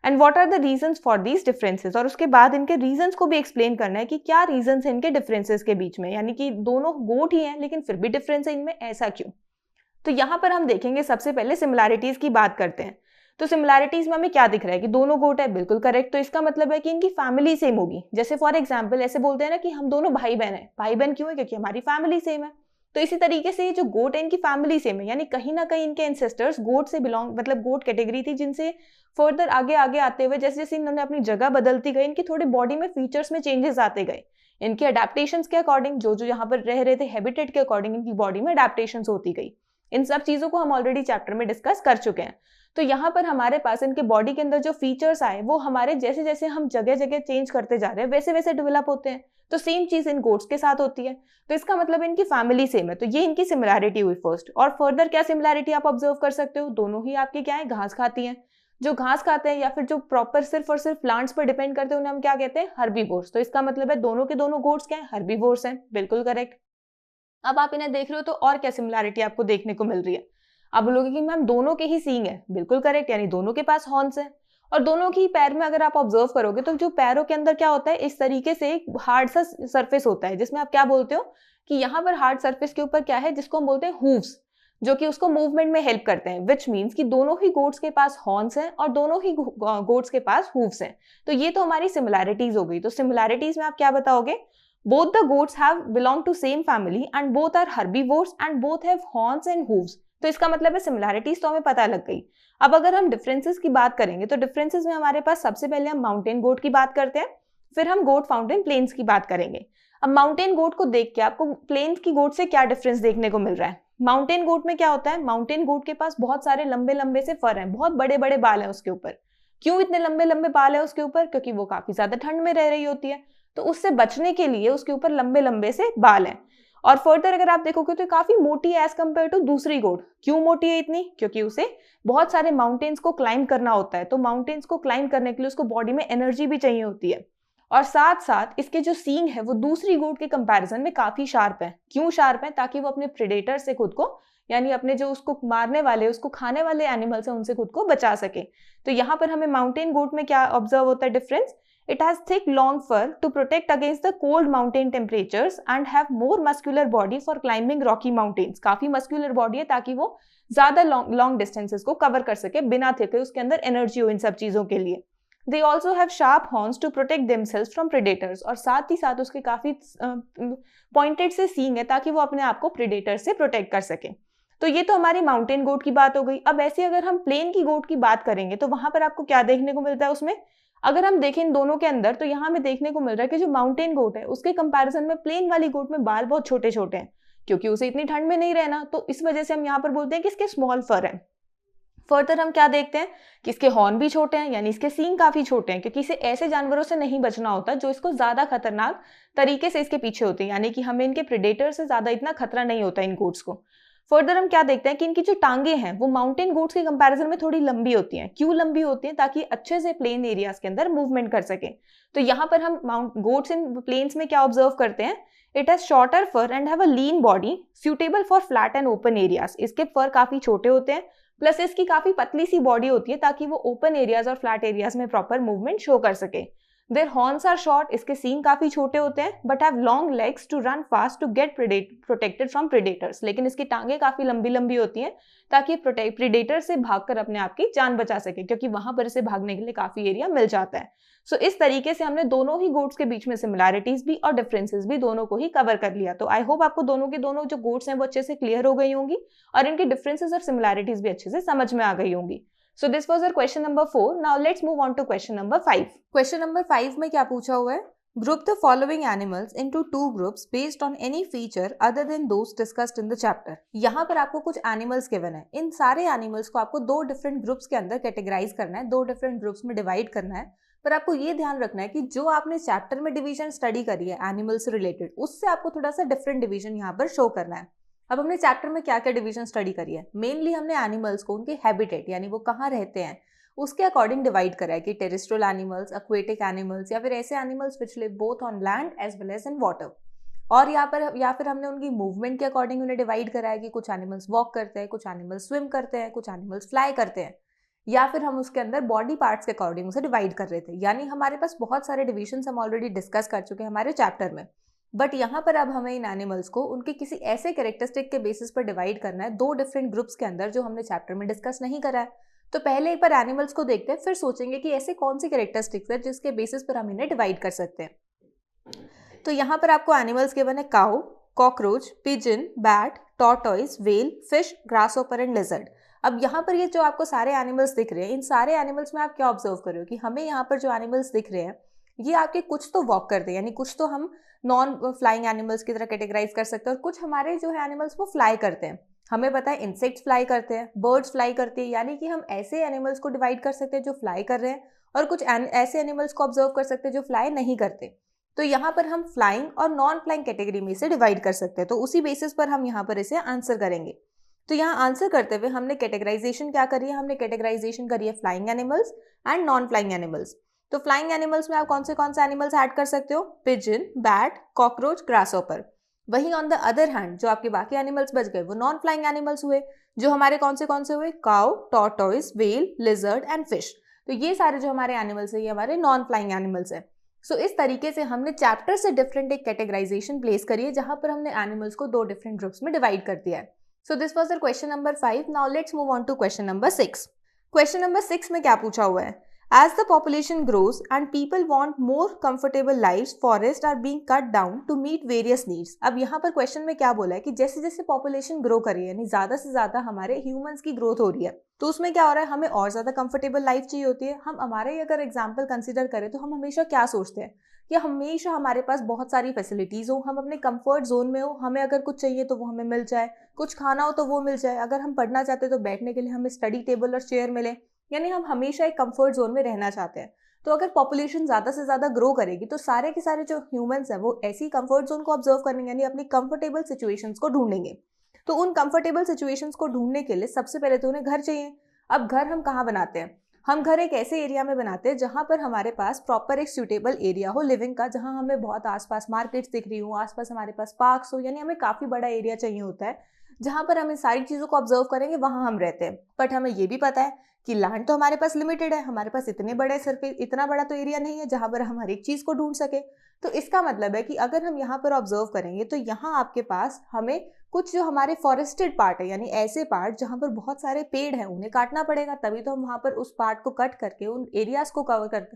and what are the reasons for these differences. और उसके बाद इनके रीजंस को भी एक्सप्लेन करना है कि क्या रीजंस है इनके डिफरेंसेस के बीच में, यानी कि दोनों गोट ही हैं लेकिन फिर भी डिफरेंस है इनमें, ऐसा क्यों। तो यहाँ पर हम देखेंगे, सबसे पहले सिमिलैरिटीज की बात करते हैं। तो सिमिलैरिटीज में हमें क्या दिख रहा है कि दोनों गोट है, बिल्कुल करेक्ट। तो इसका मतलब है कि इनकी फैमिली सेम होगी। जैसे फॉर एग्जांपल ऐसे बोलते हैं ना कि हम दोनों भाई बहन हैं। भाई बहन क्यों है? क्योंकि हमारी फैमिली सेम है। तो इसी तरीके से ये जो गोट है इनकी फैमिली सेम है, यानी कहीं ना कहीं इनके एंसेस्टर्स गोट से बिलोंग, मतलब गोट कैटेगरी थी, जिनसे फर्दर आगे आगे आते हुए जैसे जैसे इन्होंने अपनी जगह बदलती गई, इनकी थोड़ी बॉडी में फीचर्स में चेंजेस आते गए। इनके अडेप्टेशंस के अकॉर्डिंग, जो जो यहाँ पर रह रहे थे हैबिटेट के अकॉर्डिंग इनकी बॉडी में अडेप्टेशंस होती गई। इन सब चीजों को हम ऑलरेडी चैप्टर में डिस्कस कर चुके हैं। तो यहाँ पर हमारे पास इनके बॉडी के अंदर जो फीचर्स आए वो हमारे जैसे जैसे हम जगह जगह चेंज करते जा रहे हैं वैसे वैसे डेवलप होते हैं। तो सेम चीज इन गोट्स के साथ होती है, तो इसका मतलब इनकी फैमिली सेम है, तो ये इनकी सिमिलैरिटी हुई फर्स्ट। और फर्दर क्या सिमिलैरिटी आप ऑब्जर्व कर सकते हो, दोनों ही आपके क्या है, घास खाती हैं। जो घास खाते हैं या फिर जो प्रॉपर सिर्फ और सिर्फ प्लांट्स पर डिपेंड करते हैं उन्हें हम क्या कहते हैं, हर्बीवोर्स। तो इसका मतलब है दोनों के दोनों गोट्स क्या है, हर्बीवोर्स हैं, बिल्कुल करेक्ट। अब आप इन्हें देख रहे हो तो और क्या सिमिलैरिटी आपको देखने को मिल रही है, आप बोलोगे कि मैम दोनों के ही सींग है, बिल्कुल करेक्ट, यानी दोनों के पास हॉर्न्स है। और दोनों की पैर में अगर आप ऑब्जर्व करोगे तो जो पैरों के अंदर क्या होता है, इस तरीके से एक हार्ड सा सरफेस होता है, जिसमें आप क्या बोलते हो कि यहाँ पर हार्ड सरफेस के ऊपर क्या है, जिसको हम बोलते हैं हूव्स, जो कि उसको मूवमेंट में हेल्प करते हैं, विच मीन्स कि दोनों ही गोट्स के पास हॉर्न्स हैं और दोनों ही गोट्स के पास हूव्स हैं। तो ये तो हमारी सिमिलैरिटीज हो गई। तो सिमिलैरिटीज में आप क्या बताओगे, both the goats have belong to same family and both are herbivores and both have horns and hooves। तो इसका मतलब है सिमिलैरिटीज तो हमें पता लग गई। अब अगर हम डिफरेंसेस की बात करेंगे तो डिफरेंसेस में हमारे पास सबसे पहले हम माउंटेन गोट की बात करते हैं, फिर हम गोट फाउंटेन प्लेन्स की बात करेंगे। अब माउंटेन गोट को देख के आपको प्लेन्स की गोट से क्या डिफरेंस देखने को मिल रहा है। माउंटेन गोट में क्या होता है, माउंटेन गोट के पास बहुत सारे लंबे लंबे से फर हैं, बहुत बड़े बड़े बाल हैं उसके ऊपर। क्यों इतने लंबे लंबे बाल है उसके ऊपर, क्योंकि वो काफी ज्यादा ठंड में रह रही होती है, तो उससे बचने के लिए उसके ऊपर लंबे लंबे से बाल हैं। और फर्दर अगर आप देखोगे तो काफी मोटी है एज कंपेयर टू दूसरी गोट। क्यों मोटी है इतनी, क्योंकि उसे बहुत सारे माउंटेन्स को क्लाइंब करना होता है, तो माउंटेन्स को क्लाइंब करने के लिए उसको बॉडी में एनर्जी भी चाहिए होती है। और साथ साथ इसके जो सींग है वो दूसरी गोट के कंपैरिजन में काफी शार्प है। क्यों शार्प है, ताकि वो अपने प्रेडेटर से खुद को, यानी अपने जो उसको मारने वाले, उसको खाने वाले एनिमल्स हैं, उनसे खुद को बचा सके। तो यहाँ पर हमें माउंटेन गोट में क्या ऑब्जर्व होता है difference, it has thick long fur to protect against the cold mountain temperatures and have more muscular body for climbing rocky mountains। काफी मस्कुलर बॉडी है ताकि वो ज्यादा लॉन्ग डिस्टेंसेस को कवर कर सके बिना थके, उसके अंदर एनर्जी हो इन सब चीजों के लिए। They also have sharp horns to protect themselves from predators। और साथ ही साथ उसके काफी पॉइंटेड से सींग है ताकि वो अपने आप को प्रेडेटर से प्रोटेक्ट कर सके। तो ये तो हमारी माउंटेन गोट की बात हो गई। अब ऐसे अगर हम प्लेन की गोट की बात करेंगे तो वहां पर आपको क्या देखने को मिलता है उसमें, अगर हम देखें इन दोनों के अंदर तो यहाँ हमें देखने को मिल रहा है कि जो माउंटेन गोट है उसके कंपैरिजन में प्लेन वाली गोट में बाल बहुत छोटे छोटे हैं, क्योंकि उसे इतनी ठंड में नहीं रहना, तो इस वजह से हम यहाँ पर बोलते हैं कि इसके स्मॉल फर है। फर्दर हम क्या देखते हैं कि इसके हॉर्न भी छोटे हैं, यानी इसके सींग काफी छोटे हैं, क्योंकि इसे ऐसे जानवरों से नहीं बचना होता जो इसको ज्यादा खतरनाक तरीके से इसके पीछे होते हैं, यानी कि हमें इनके प्रेडेटर से ज्यादा इतना खतरा नहीं होता इन गोट्स को। फर्दर हम क्या देखते हैं कि इनकी जो टांगे हैं वो माउंटेन गोट्स के कंपैरिजन में थोड़ी लंबी होती हैं। क्यों लंबी होती हैं, ताकि अच्छे से प्लेन एरियाज के अंदर मूवमेंट कर सके। तो यहाँ पर हम गोट्स इन प्लेन्स में क्या ऑब्जर्व करते हैं, it has shorter fur and have a lean body suitable for flat and open areas. इसके फर काफी छोटे होते हैं, प्लस इसकी काफी पतली सी बॉडी होती है ताकि वो ओपन एरियाज और फ्लैट एरियाज में प्रॉपर मूवमेंट शो कर सके। देयर हॉर्न्स आर शॉर्ट, इसके सींग काफी छोटे होते हैं, but have long legs to run fast to get protected from predators. लेकिन इसकी टांगे काफी लंबी लंबी होती हैं ताकि प्रेडेटर से भागकर अपने आप की जान बचा सके, क्योंकि वहां पर इसे भागने के लिए काफी एरिया मिल जाता है। सो इस तरीके से हमने दोनों ही गोट्स के बीच में सिमिलैरिटीज भी और डिफरेंसेस भी दोनों को ही कवर कर लिया। तो आई होप आपको दोनों के दोनों जो गोट्स हैं वो अच्छे से क्लियर हो गई होंगी और इनकी डिफरेंसेस और सिमिलैरिटीज भी अच्छे से समझ में आ गई होंगी। So this was our question number 4. Now let's move on to question number 5. Question number 5 में क्या पूछा हुआ है, Group the following animals into 2 groups based on any feature other than those discussed in the chapter। यहाँ पर आपको कुछ animals given है, इन सारे एनिमल्स को आपको 2 डिफरेंट ग्रुप्स के अंदर कैटेगराइज करना है, 2 डिफरेंट ग्रुप्स में डिवाइड करना है। पर आपको ये ध्यान रखना है कि जो आपने चैप्टर में डिवीजन स्टडी करी है एनिमल से रिलेटेड, उससे आपको थोड़ा सा डिफरेंट डिवीजन यहाँ पर शो करना है। अब हमने चैप्टर में क्या क्या डिवीजन स्टडी करी है, मेनली हमने एनिमल्स को उनके हैबिटेट यानी वो कहाँ रहते हैं उसके अकॉर्डिंग डिवाइड करा है कि टेरेस्ट्रियल एनिमल्स, एक्वेटिक एनिमल्स या फिर ऐसे animals which live both on land as well as in water. और या फिर हमने उनकी मूवमेंट के अकॉर्डिंग उन्हें डिवाइड करा है कि कुछ एनिमल्स वॉक करते हैं, कुछ एनिमल्स स्विम करते हैं, कुछ एनिमल्स फ्लाई करते हैं, या फिर हम उसके अंदर बॉडी पार्ट्स के अकॉर्डिंग उसे डिवाइड कर रहे थे। यानी हमारे पास बहुत सारे डिविजन्स हम ऑलरेडी डिस्कस कर चुके हैं हमारे चैप्टर में, बट यहाँ पर अब हमें इन एनिमल्स को उनके किसी ऐसे कैरेक्टरिस्टिक के बेसिस पर डिवाइड करना है 2 डिफरेंट ग्रुप्स के अंदर जो हमने चैप्टर में डिस्कस नहीं करा है। तो पहले एक बार एनिमल्स को देखते हैं, फिर सोचेंगे कि ऐसे कौन सी कैरेक्टरिस्टिक्स है जिसके बेसिस पर हम इन्हें डिवाइड कर सकते हैं। तो यहाँ पर आपको एनिमल्स गिवन है cow, cockroach, pigeon, bat, tortoise, whale, fish, grasshopper and lizard. अब यहाँ पर ये जो आपको सारे एनिमल्स दिख रहे हैं, इन सारे एनिमल्स में आप क्या ऑब्जर्व कर रहे हो कि हमें यहाँ पर जो एनिमल्स दिख रहे हैं ये आपके कुछ तो वॉक करते हैं, यानी कुछ तो हम नॉन फ्लाइंग एनिमल्स की तरह कैटेगराइज कर सकते हैं, और कुछ हमारे जो है एनिमल्स वो फ्लाई करते हैं। हमें पता है इंसेक्ट्स फ्लाई करते हैं, बर्ड्स फ्लाई करती है, यानी कि हम ऐसे एनिमल्स को डिवाइड कर सकते हैं जो फ्लाई कर रहे हैं और कुछ ऐसे एनिमल्स को ऑब्जर्व कर सकते हैं जो फ्लाई नहीं करते। तो यहाँ पर हम फ्लाइंग और नॉन फ्लाइंग कैटेगरी में से डिवाइड कर सकते हैं, तो उसी बेसिस पर हम यहाँ पर इसे आंसर करेंगे। तो यहाँ आंसर करते हुए हमने कैटेगराइजेशन क्या करी है, हमने कैटेगराइजेशन करी है flying animals and non flying animals. तो फ्लाइंग एनिमल्स में आप कौन से एनिमल्स ऐड कर सकते हो, पिजन, बैट, कॉकरोच, ग्रासहॉपर। वहीं ऑन द अदर हैंड जो आपके बाकी एनिमल्स बच गए वो नॉन फ्लाइंग एनिमल्स हुए, जो हमारे कौन से हुए, cow, tortoise, whale, lizard and fish. तो ये सारे जो हमारे एनिमल्स है ये हमारे नॉन फ्लाइंग एनिमल्स है। सो इस तरीके से हमने चैप्टर से डिफरेंट एक कैटेगराइजेशन प्लेस करी है, जहां पर हमने एनिमल्स को 2 डिफरेंट ग्रुप्स में डिवाइड कर दिया है। So this was the question number 5। Now let's move on to question number 6। Question number 6 में क्या पूछा हुआ है, As the population grows and people want more comfortable lives, forests are being cut down to meet various needs। अब यहाँ पर question में क्या बोला है कि जैसे जैसे पॉपुलेशन ग्रो कर रही है, यानी ज्यादा से ज्यादा हमारे ह्यूमंस की ग्रोथ हो रही है, तो उसमें क्या हो रहा है, हमें और ज्यादा कंफर्टेबल लाइफ चाहिए होती है। हम हमारे अगर एग्जाम्पल कंसिडर करें तो हम हमेशा क्या सोचते हैं कि हमेशा हमारे पास बहुत सारी फैसिलिटीज हो, हम अपने कंफर्ट जोन में हो, हमें अगर कुछ चाहिए तो वो हमें मिल जाए, कुछ खाना हो तो वो मिल जाए, अगर हम पढ़ना चाहते हैं तो बैठने के लिए हमें स्टडी टेबल और चेयर मिले, यानी हम हमेशा एक कंफर्ट जोन में रहना चाहते हैं। तो अगर पॉपुलेशन ज़्यादा से ज़्यादा ग्रो करेगी तो सारे के सारे जो ह्यूमंस हैं वो ऐसी कंफर्ट जोन को ऑब्जर्व करेंगे, यानी अपनी कंफर्टेबल सिचुएशंस को ढूंढेंगे। तो उन कंफर्टेबल सिचुएशंस को ढूंढने के लिए सबसे पहले तो उन्हें घर चाहिए। अब घर हम कहाँ बनाते हैं, हम घर एक ऐसे एरिया में बनाते हैं जहाँ पर हमारे पास प्रॉपर एक सूटेबल एरिया हो लिविंग का, जहाँ हमें बहुत आसपास मार्केट्स दिख रही हो, आसपास हमारे पास पार्क्स हो, यानी हमें काफ़ी बड़ा एरिया चाहिए होता है जहाँ पर हम इन सारी चीज़ों को ऑब्जर्व करेंगे, वहाँ हम रहते हैं। बट हमें ये भी पता है कि लैंड तो हमारे पास लिमिटेड है, हमारे पास इतने बड़े सरफेस, इतना बड़ा तो एरिया नहीं है जहाँ पर हम हर एक चीज़ को ढूंढ सके। तो इसका मतलब है कि अगर हम यहाँ पर ऑब्जर्व करेंगे तो यहाँ आपके पास हमें कुछ जो हमारे फॉरेस्टेड पार्ट है, यानी ऐसे पार्ट जहाँ पर बहुत सारे पेड़ हैं, उन्हें काटना पड़ेगा, तभी तो हम वहाँ पर उस पार्ट को कट करके उन एरियाज को कवर कर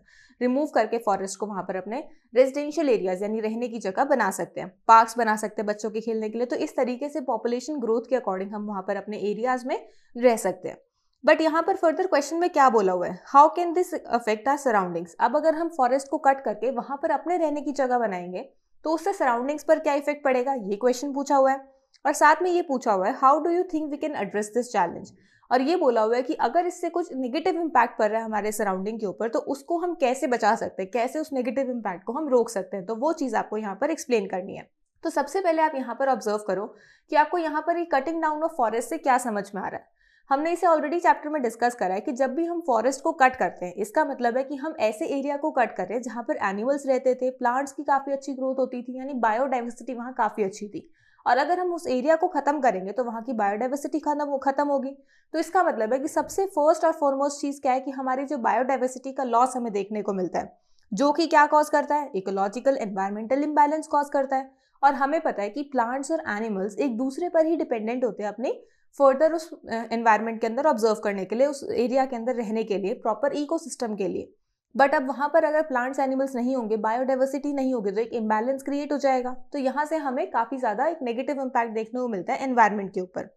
रिमूव करके फॉरेस्ट को वहाँ पर अपने रेजिडेंशियल एरियाज यानी रहने की जगह बना सकते हैं, पार्क्स बना सकते हैं बच्चों के खेलने के लिए। तो इस तरीके से पॉपुलेशन ग्रोथ के अकॉर्डिंग हम वहाँ पर अपने एरियाज में रह सकते हैं। बट यहाँ पर फर्दर क्वेश्चन में क्या बोला हुआ है, how can this affect our surroundings. अब अगर हम फॉरेस्ट को कट करके वहाँ पर अपने रहने की जगह बनाएंगे तो उससे सराउंडिंग्स पर क्या इफेक्ट पड़ेगा, ये क्वेश्चन पूछा हुआ है। और साथ में ये पूछा हुआ है how do you think we can address this challenge. और ये बोला हुआ है कि अगर इससे कुछ नेगेटिव इम्पैक्ट पड़ रहा है हमारे सराउंडिंग के ऊपर तो उसको हम कैसे बचा सकते हैं, कैसे उस नेगेटिव इम्पैक्ट को हम रोक सकते हैं। तो वो चीज़ आपको यहाँ पर एक्सप्लेन करनी है। तो सबसे पहले आप यहाँ पर ऑब्जर्व करो कि आपको यहाँ पर ये कटिंग डाउन ऑफ फॉरेस्ट से क्या समझ में आ रहा है। हमने इसे ऑलरेडी चैप्टर में डिस्कस करा है कि जब भी हम फॉरेस्ट को कट करते हैं इसका मतलब है कि हम ऐसे एरिया को कट कर रहे हैं जहाँ पर एनिमल्स रहते थे, प्लांट्स की काफ़ी अच्छी ग्रोथ होती थी, यानी बायोडाइवर्सिटी वहाँ काफ़ी अच्छी थी। और अगर हम उस एरिया को खत्म करेंगे तो वहाँ की बायोडाइवर्सिटी खत्म होगी। तो इसका मतलब है कि सबसे फर्स्ट और फॉरमोस्ट चीज़ क्या है कि हमारी जो बायोडाइवर्सिटी का लॉस हमें देखने को मिलता है, जो कि क्या कॉज करता है, इकोलॉजिकल एनवायरमेंटल इम्बैलेंस कॉज करता है। और हमें पता है कि प्लांट्स और एनिमल्स एक दूसरे पर ही डिपेंडेंट होते हैं अपने फर्दर उस एनवायरनमेंट के अंदर ऑब्जर्व करने के लिए, उस एरिया के अंदर रहने के लिए, प्रॉपर इकोसिस्टम के लिए। बट अब वहाँ पर अगर प्लांट्स एनिमल्स नहीं होंगे, बायोडाइवर्सिटी नहीं होगी, तो एक इम्बैलेंस क्रिएट हो जाएगा। तो यहाँ से हमें काफ़ी ज़्यादा एक नेगेटिव इम्पैक्ट देखने को मिलता है एनवायरनमेंट के ऊपर।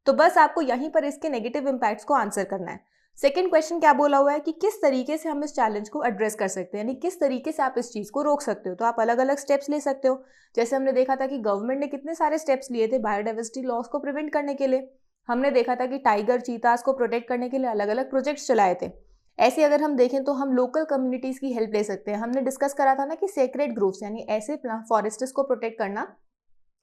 तो बस आपको यहीं पर इसके नेगेटिव इम्पैक्ट्स को आंसर करना है। सेकेंड क्वेश्चन क्या बोला हुआ है कि किस तरीके से हम इस चैलेंज को एड्रेस कर सकते हैं, यानी किस तरीके से आप इस चीज़ को रोक सकते हो। तो आप अलग अलग स्टेप्स ले सकते हो। जैसे हमने देखा था कि गवर्नमेंट ने कितने सारे स्टेप्स लिए थे बायोडाइवर्सिटी लॉस को प्रिवेंट करने के लिए। हमने देखा था कि टाइगर, चीतास को प्रोटेक्ट करने के लिए अलग अलग प्रोजेक्ट्स चलाए थे। ऐसे अगर हम देखें तो हम लोकल कम्युनिटीज़ की हेल्प ले सकते हैं। हमने डिस्कस करा था ना कि सेक्रेड ग्रोव्स यानी ऐसे फॉरेस्ट्स को प्रोटेक्ट करना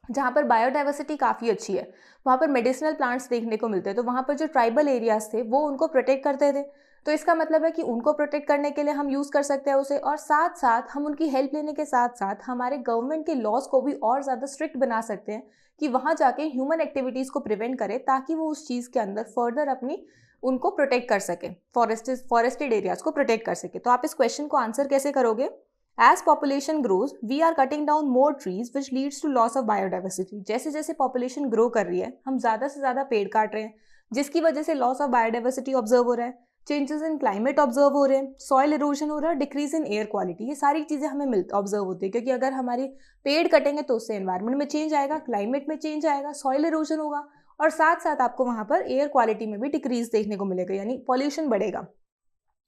जहाँ पर बायोडाइवर्सिटी काफ़ी अच्छी है, वहाँ पर मेडिसिनल प्लांट्स देखने को मिलते हैं। तो वहाँ पर जो ट्राइबल एरियाज थे वो उनको प्रोटेक्ट करते थे। तो इसका मतलब है कि उनको प्रोटेक्ट करने के लिए हम यूज़ कर सकते हैं उसे, और साथ साथ हम उनकी हेल्प लेने के साथ साथ हमारे गवर्नमेंट के लॉज को भी और ज़्यादा स्ट्रिक्ट बना सकते हैं कि वहाँ जाके ह्यूमन एक्टिविटीज़ को प्रिवेंट करें, ताकि वो उस चीज़ के अंदर फर्दर अपनी उनको प्रोटेक्ट कर सके, फॉरेस्टेड एरियाज को प्रोटेक्ट कर सके। तो आप इस क्वेश्चन को आंसर कैसे करोगे, as population grows we are cutting down more trees which leads to loss of biodiversity. जैसे जैसे पॉपुलेशन ग्रो कर रही है हम ज़्यादा से ज़्यादा पेड़ काट रहे हैं, जिसकी वजह से लॉस ऑफ बायोडाइवर्सिटी ऑब्जर्व हो रहा है, चेंजेस इन क्लाइमेट ऑब्जर्व हो रहे हैं, सॉइल इरोजन हो रहा है, डिक्रीज इन एयर क्वालिटी। ये सारी चीज़ें हमें ऑब्जर्व होती है, क्योंकि अगर हमारे पेड़ कटेंगे तो उससे एनवायरनमेंट में चेंज आएगा, क्लाइमेट में चेंज आएगा, सॉइल इरोजन होगा, और साथ साथ आपको वहाँ पर एयर क्वालिटी में भी डिक्रीज देखने को मिलेगा, यानी पॉल्यूशन बढ़ेगा।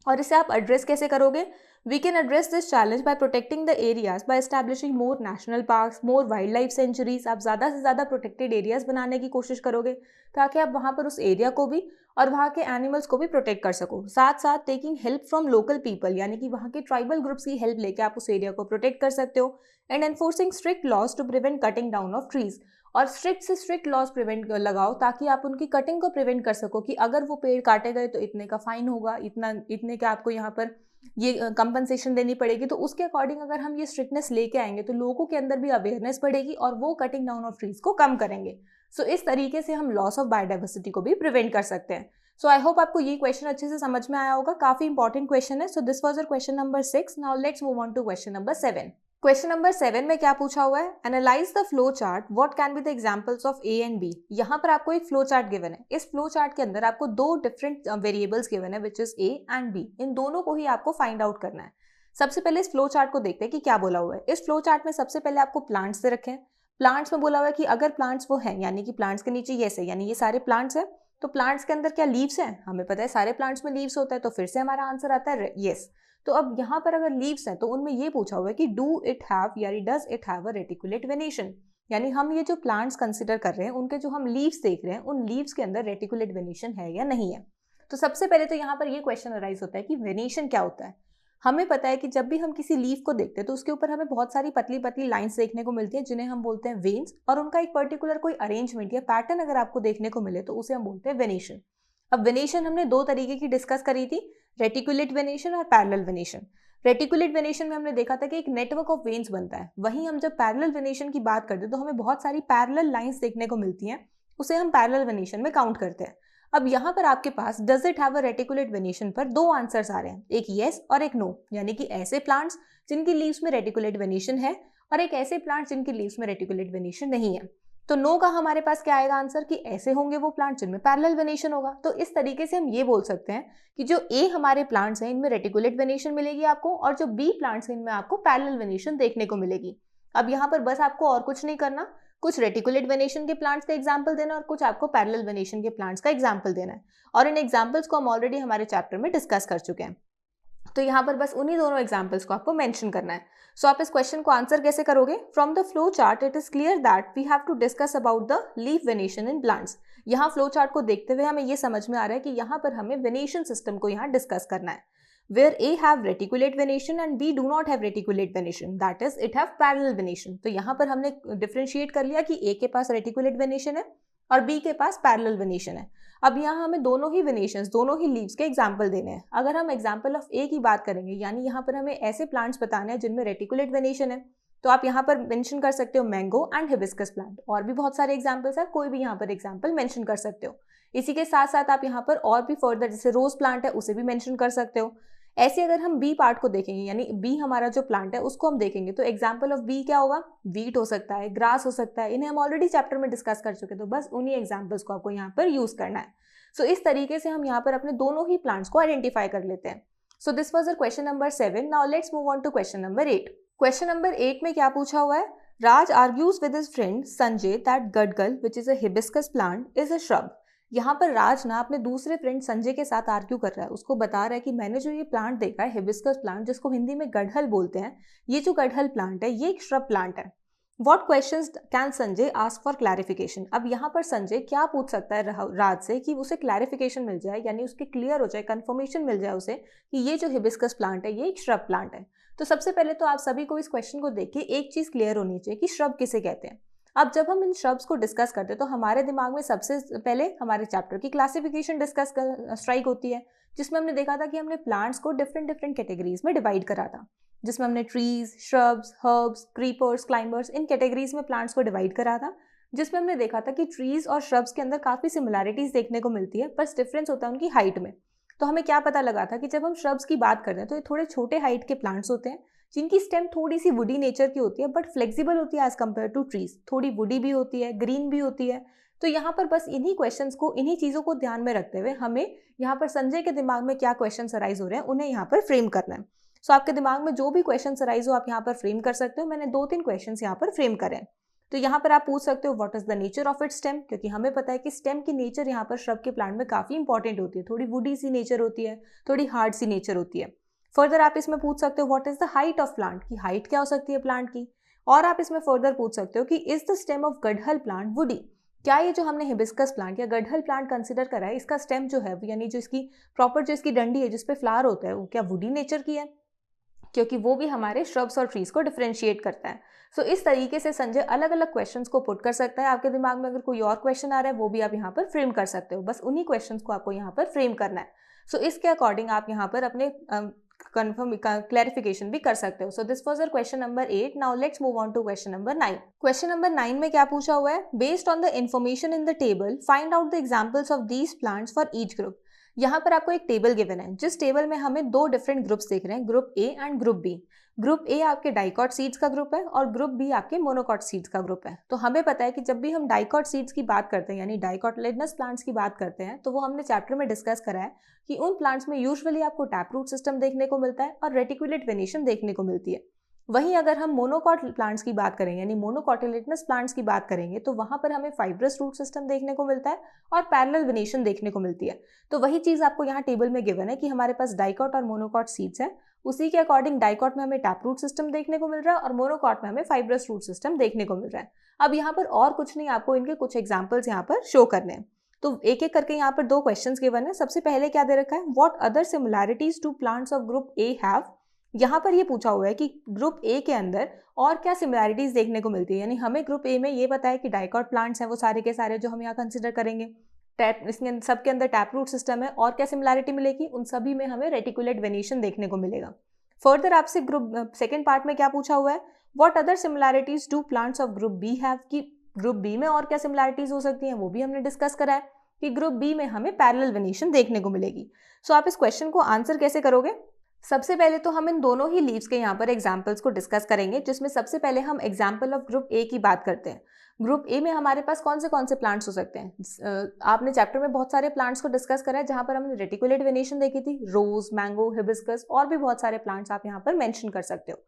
और इसे आप एड्रेस कैसे करोगे? We can address this challenge by protecting the areas by establishing more national parks, more wild life sanctuaries. आप ज़्यादा से ज़्यादा प्रोटेक्टेड एरियाज बनाने की कोशिश करोगे ताकि आप वहाँ पर उस एरिया को भी और वहाँ के एनिमल्स को भी प्रोटेक्ट कर सको। साथ साथ taking help from local people, यानी कि वहाँ के ट्राइबल ग्रुप्स की हेल्प लेके आप उस एरिया को प्रोटेक्ट कर सकते हो। And enforcing strict laws to prevent cutting down of trees, और स्ट्रिक्ट से स्ट्रिक्ट लॉज प्रिवेंट लगाओ ताकि आप उनकी कटिंग को प्रिवेंट कर सको कि अगर वो पेड़ काटे गए तो इतने का फाइन होगा, इतने का आपको यहाँ पर ये कंपनसेशन देनी पड़ेगी। तो उसके अकॉर्डिंग अगर हम ये स्ट्रिक्टनेस लेके आएंगे तो लोगों के अंदर भी अवेयरनेस बढ़ेगी और वो कटिंग डाउन ऑफ ट्रीज को कम करेंगे। सो इस तरीके से हम लॉस ऑफ बायोडाइवर्सिटी को भी प्रिवेंट कर सकते हैं। सो आई होप आपको ये क्वेश्चन अच्छे से समझ में आया होगा, काफी इंपॉर्टेंट क्वेश्चन है। So this was your question number 6। Now let's move on to question number 7। Question number 7 में क्या पूछा हुआ है? Analyze the flow chart, what can be the examples of A and B. यहाँ पर आपको एक फ्लो चार्ट गिवन है। इस फ्लो चार्ट के अंदर आपको दो डिफरेंट वेरिएबल्स गिवन है which is A and B. इन दोनों को ही आपको फाइंड आउट करना है। सबसे पहले इस फ्लो चार्ट को देखते हैं कि क्या बोला हुआ है। इस फ्लो चार्ट में सबसे पहले आपको प्लांट्स से रखे हैं। प्लांट्स में बोला हुआ है कि अगर प्लांट्स वो हैं, यानी कि प्लांट्स के नीचे येस है, यानी ये सारे प्लांट्स हैं, तो प्लांट्स के अंदर क्या लीव्स हैं? हमें पता है सारे प्लांट्स में लीव्स होता है, तो फिर से हमारा आंसर आता है येस। तो अब यहाँ पर अगर लीव्स हैं तो उनमें ये पूछा हुआ है कि डू इट हैव यानी does it have a reticulate venation, यानी हम ये जो प्लांट्स कंसिडर कर रहे हैं उनके जो हम लीव्स देख रहे हैं उन लीव्स के अंदर रेटिकुलेट वेनेशन है या नहीं है। तो सबसे पहले तो यहाँ पर ये क्वेश्चन अराइज होता है कि वेनेशन क्या होता है। हमें पता है कि जब भी हम किसी लीफ को देखते हैं तो उसके ऊपर हमें बहुत सारी पतली पतली लाइंस देखने को मिलती हैं जिन्हें हम बोलते हैं वेन्स, और उनका एक पर्टिकुलर कोई अरेंजमेंट या पैटर्न अगर आपको देखने को मिले तो उसे हम बोलते हैं वेनेशन। अब वेनेशन हमने दो तरीके की डिस्कस करी थी, रेटिकुलेट वेनेशन और पैरेलल वेनेशन। रेटिकुलेट वेनेशन में हमने देखा था कि एक नेटवर्क ऑफ वेन्स बनता है। वहीं हम जब पैरेलल वेनेशन की बात करते हैं तो हमें बहुत सारी पैरेलल लाइंस देखने को मिलती हैं, उसे हम पैरेलल वेनेशन में काउंट करते हैं। अब यहाँ पर आपके पास does it have a reticulate venation पर दो आंसर्स आ रहे हैं, एक येस और एक नो, यानी कि ऐसे प्लांट्स जिनकी लीव्स में रेटिकुलेट वेनेशन है और एक ऐसे प्लांट्स जिनकी लीव्स में रेटिकुलेट वेनेशन नहीं है। तो नो का हमारे पास क्या आएगा आंसर कि ऐसे होंगे वो प्लांट जिनमें पैरेलल वेनेशन होगा। तो इस तरीके से हम ये बोल सकते हैं कि जो ए हमारे प्लांट्स हैं इनमें रेटिकुलेट वेनेशन मिलेगी आपको, और जो बी प्लांट्स हैं इनमें आपको पैरेलल वेनेशन देखने को मिलेगी। अब यहाँ पर बस आपको और कुछ नहीं करना, कुछ रेटिकुलेट वेनेशन के प्लांट्स का एग्जाम्पल देना और कुछ आपको पैरेलल वेनेशन के प्लांट्स का एग्जाम्पल देना है, और इन एग्जाम्पल्स को हम ऑलरेडी हमारे चैप्टर में डिस्कस कर चुके हैं। तो यहाँ पर बस उन्हीं दोनों एग्जाम्पल्स को आपको मेंशन करना है। सो आप इस क्वेश्चन को आंसर कैसे करोगे? From the flow chart it is clear that we have to discuss about the leaf venation in plants. यहाँ फ्लो चार्ट को देखते हुए हमें ये समझ में आ रहा है कि यहाँ पर हमें वेनेशन सिस्टम को यहाँ डिस्कस करना है। Where A have reticulate venation and B do not have reticulate venation, that is it have parallel venation। तो यहाँ पर हमने डिफरेंशिएट कर लिया कि A के पास रेटिकुलेट वेनेशन है और B के पास पैरेलल वेनेशन है। अब यहाँ हमें दोनों ही वेनेशंस, दोनों ही लीव्स के एग्जाम्पल देने हैं। अगर हम एग्जाम्पल ऑफ A की बात करेंगे, यानी यहाँ पर हमें ऐसे प्लांट्स बताने हैं जिनमें रेटिकुलेट वेनेशन है, तो आप यहाँ पर मेंशन कर सकते हो मैंगो एंड हिबिस्कस प्लांट। और भी बहुत सारे एग्जाम्पल्स है, कोई भी यहाँ पर एग्जाम्पल मेंशन कर सकते हो। इसी के साथ साथ आप यहाँ पर और भी फर्दर जैसे रोज प्लांट है उसे भी मेंशन कर सकते हो। ऐसे अगर हम बी पार्ट को देखेंगे, यानी बी हमारा जो प्लांट है उसको हम देखेंगे, तो एग्जाम्पल ऑफ बी क्या होगा? वीट हो सकता है, ग्रास हो सकता है, इन्हें हम ऑलरेडी चैप्टर में डिस्कस कर चुके हैं, तो बस उन्हीं एग्जाम्पल्स को आपको यहाँ पर यूज करना है। सो इस तरीके से हम यहाँ पर अपने दोनों ही प्लांट्स को आइडेंटिफाई कर लेते हैं। So this was our question number 7। Now let's move on to question number 8। Question number 8 में क्या पूछा हुआ है? Raj argues with his friend Sanjay that gudhal which is a hibiscus plant is a shrub. यहाँ पर राज ना अपने दूसरे फ्रेंड संजय के साथ आर्ग्यू कर रहा है, उसको बता रहा है कि मैंने जो ये प्लांट देखा है हिबिस्कस प्लांट, जिसको हिंदी में गड़हल बोलते हैं, ये जो गड़हल प्लांट है ये एक श्रब प्लांट है। What questions can Sanjay ask for clarification? अब यहाँ पर संजय क्या पूछ सकता है राज से कि उसे क्लैरिफिकेशन मिल जाए, यानी उसके क्लियर हो जाए, कंफर्मेशन मिल जाए उसे कि ये जो हिबिस्कस प्लांट है ये एक श्रब प्लांट है। तो सबसे पहले तो आप सभी को इस क्वेश्चन को देख के एक चीज क्लियर होनी चाहिए कि श्रब किसे कहते हैं। अब जब हम इन श्रब्स को डिस्कस करते हैं तो हमारे दिमाग में सबसे पहले हमारे चैप्टर की क्लासिफिकेशन डिस्कस स्ट्राइक होती है, जिसमें हमने देखा था कि हमने प्लांट्स को डिफरेंट डिफरेंट कैटेगरीज में डिवाइड करा था, जिसमें हमने trees, shrubs, herbs, creepers, climbers, इन कैटेगरीज में प्लांट्स को डिवाइड करा था, जिसमें हमने देखा था कि ट्रीज और श्रब्स के अंदर काफ़ी सिमिलैरिटीज देखने को मिलती है, बस डिफरेंस होता है उनकी हाइट में। तो हमें क्या पता लगा था कि जब हम श्रब्स की बात करते हैं तो ये थोड़े छोटे हाइट के प्लांट्स होते हैं, जिनकी स्टेम थोड़ी सी वुडी नेचर की होती है बट फ्लेक्सिबल होती है एज कम्पेयर टू ट्रीज, थोड़ी वुडी भी होती है, ग्रीन भी होती है। तो यहाँ पर बस इन्हीं क्वेश्चंस को, इन्हीं चीज़ों को ध्यान में रखते हुए हमें यहाँ पर संजय के दिमाग में क्या क्वेश्चन अराइज हो रहे हैं उन्हें यहाँ पर फ्रेम करना है। सो आपके दिमाग में जो भी क्वेश्चन अराइज हो आप यहाँ पर फ्रेम कर सकते हो। मैंने 2-3 क्वेश्चन यहाँ पर फ्रेम करें। तो यहाँ पर आप पूछ सकते हो what is the nature of its stem, क्योंकि हमें पता है कि स्टेम की नेचर यहाँ पर श्रब के प्लांट में काफी इंपॉर्टेंट होती है, थोड़ी वुडी सी नेचर होती है, थोड़ी हार्ड सी नेचर होती है। फर्दर आप इसमें पूछ सकते हो what is the height of plant, की हाइट क्या हो सकती है प्लांट की। और आप इसमें फर्दर पूछ सकते हो कि is the stem of gudhal plant woody, क्या ये जो हमने हिबिस्कस प्लांट या गडहल प्लांट कंसिडर करा है, इसका स्टेम जो है यानी जो इसकी प्रॉपर जो इसकी डंडी है जिसपे फ्लावर होता है वो क्या वुडी नेचर की है, क्योंकि वो भी हमारे श्रब्स और ट्रीज को डिफरेंशिएट करता है। सो इस तरीके से संजय अलग अलग क्वेश्चंस को पुट कर सकता है। आपके दिमाग में अगर कोई और क्वेश्चन आ रहा है वो भी आप यहाँ पर फ्रेम कर सकते हो, बस उन्हीं क्वेश्चंस को आपको यहाँ पर फ्रेम करना है। सो इसके अकॉर्डिंग आप यहाँ पर अपने कंफर्म क्लैरिफिकेशन भी कर सकते हो। So this was our question number 8। Now let's move on to question number 9। Question number 9 में क्या पूछा हुआ है, based on the information in the table find out the examples of these plants for each group. यहाँ पर आपको एक table given है, जिस टेबल में हमें दो डिफरेंट ग्रुप्स दिख रहे हैं, group A and group B. Group A आपके डाइकॉट सीड्स का ग्रुप है और ग्रुप बी आपके मोनोकॉट सीड्स का ग्रुप है। तो हमें पता है कि जब भी हम डाइकॉट सीड्स की बात करते हैं यानी डाइकॉटिलेडनस प्लांट्स की बात करते हैं, तो वो हमने चैप्टर में डिस्कस करा है कि उन प्लांट्स में यूजुअली आपको टैप रूट सिस्टम देखने को मिलता है और रेटिकुलेट वेनेशन देखने को मिलती है। वहीं अगर हम मोनोकॉट प्लांट्स की बात करें यानी मोनोकॉटिलेडनस प्लांट्स की बात करेंगे तो वहां पर हमें फाइब्रस रूट सिस्टम देखने को मिलता है और पैरेलल वेनेशन देखने को मिलती है। तो वही चीज आपको यहाँ टेबल में गिवन है कि हमारे पास डाइकॉट और मोनोकॉट सीड्स है, उसी के अकॉर्डिंग डाइकॉट में हमें टैप रूट सिस्टम देखने को मिल रहा है और मोनोकॉट में हमें फाइब्रस रूट सिस्टम देखने को मिल रहा है। अब यहाँ पर और कुछ नहीं, आपको इनके कुछ एग्जाम्पल्स यहाँ पर शो करने हैं। तो एक एक करके यहाँ पर दो क्वेश्चंस गिवन है। सबसे पहले क्या दे रखा है, what other similarities to plants of group A have. यहाँ पर ये पूछा हुआ है कि ग्रुप ए के अंदर और क्या सिमिलैरिटीज देखने को मिलती है, यानी हमें ग्रुप ए में ये पता है कि डाइकॉट प्लांट्स हैं वो सारे के सारे जो हम यहाँ कंसिडर करेंगे, इसके सबके अंदर टैप रूट सिस्टम है, और क्या सिमिलैरिटी मिलेगी, उन सभी में हमें रेटिकुलेट वेनेशन देखने को मिलेगा। फर्दर आपसे ग्रुप सेकंड पार्ट में क्या पूछा हुआ है, what other similarities do plants of group B have, कि ग्रुप बी में और क्या सिमिलैरिटीज हो सकती हैं वो भी हमने डिस्कस करा है कि ग्रुप बी में हमें पैरेलल वेनेशन देखने को मिलेगी। सो आप इस क्वेश्चन को आंसर कैसे करोगे, सबसे पहले तो हम इन दोनों ही लीव्स के यहाँ पर एग्जाम्पल्स को डिस्कस करेंगे, जिसमें सबसे पहले हम एग्जाम्पल ऑफ ग्रुप ए की बात करते हैं। ग्रुप ए में हमारे पास कौन से प्लांट्स हो सकते हैं, आपने चैप्टर में बहुत सारे प्लांट्स को डिस्कस करा है जहाँ पर हमने रेटिकुलेट वेनेशन देखी थी, रोज, मैंगो, हिबिस्कस और भी बहुत सारे प्लांट्स आप यहाँ पर मेंशन कर सकते हो।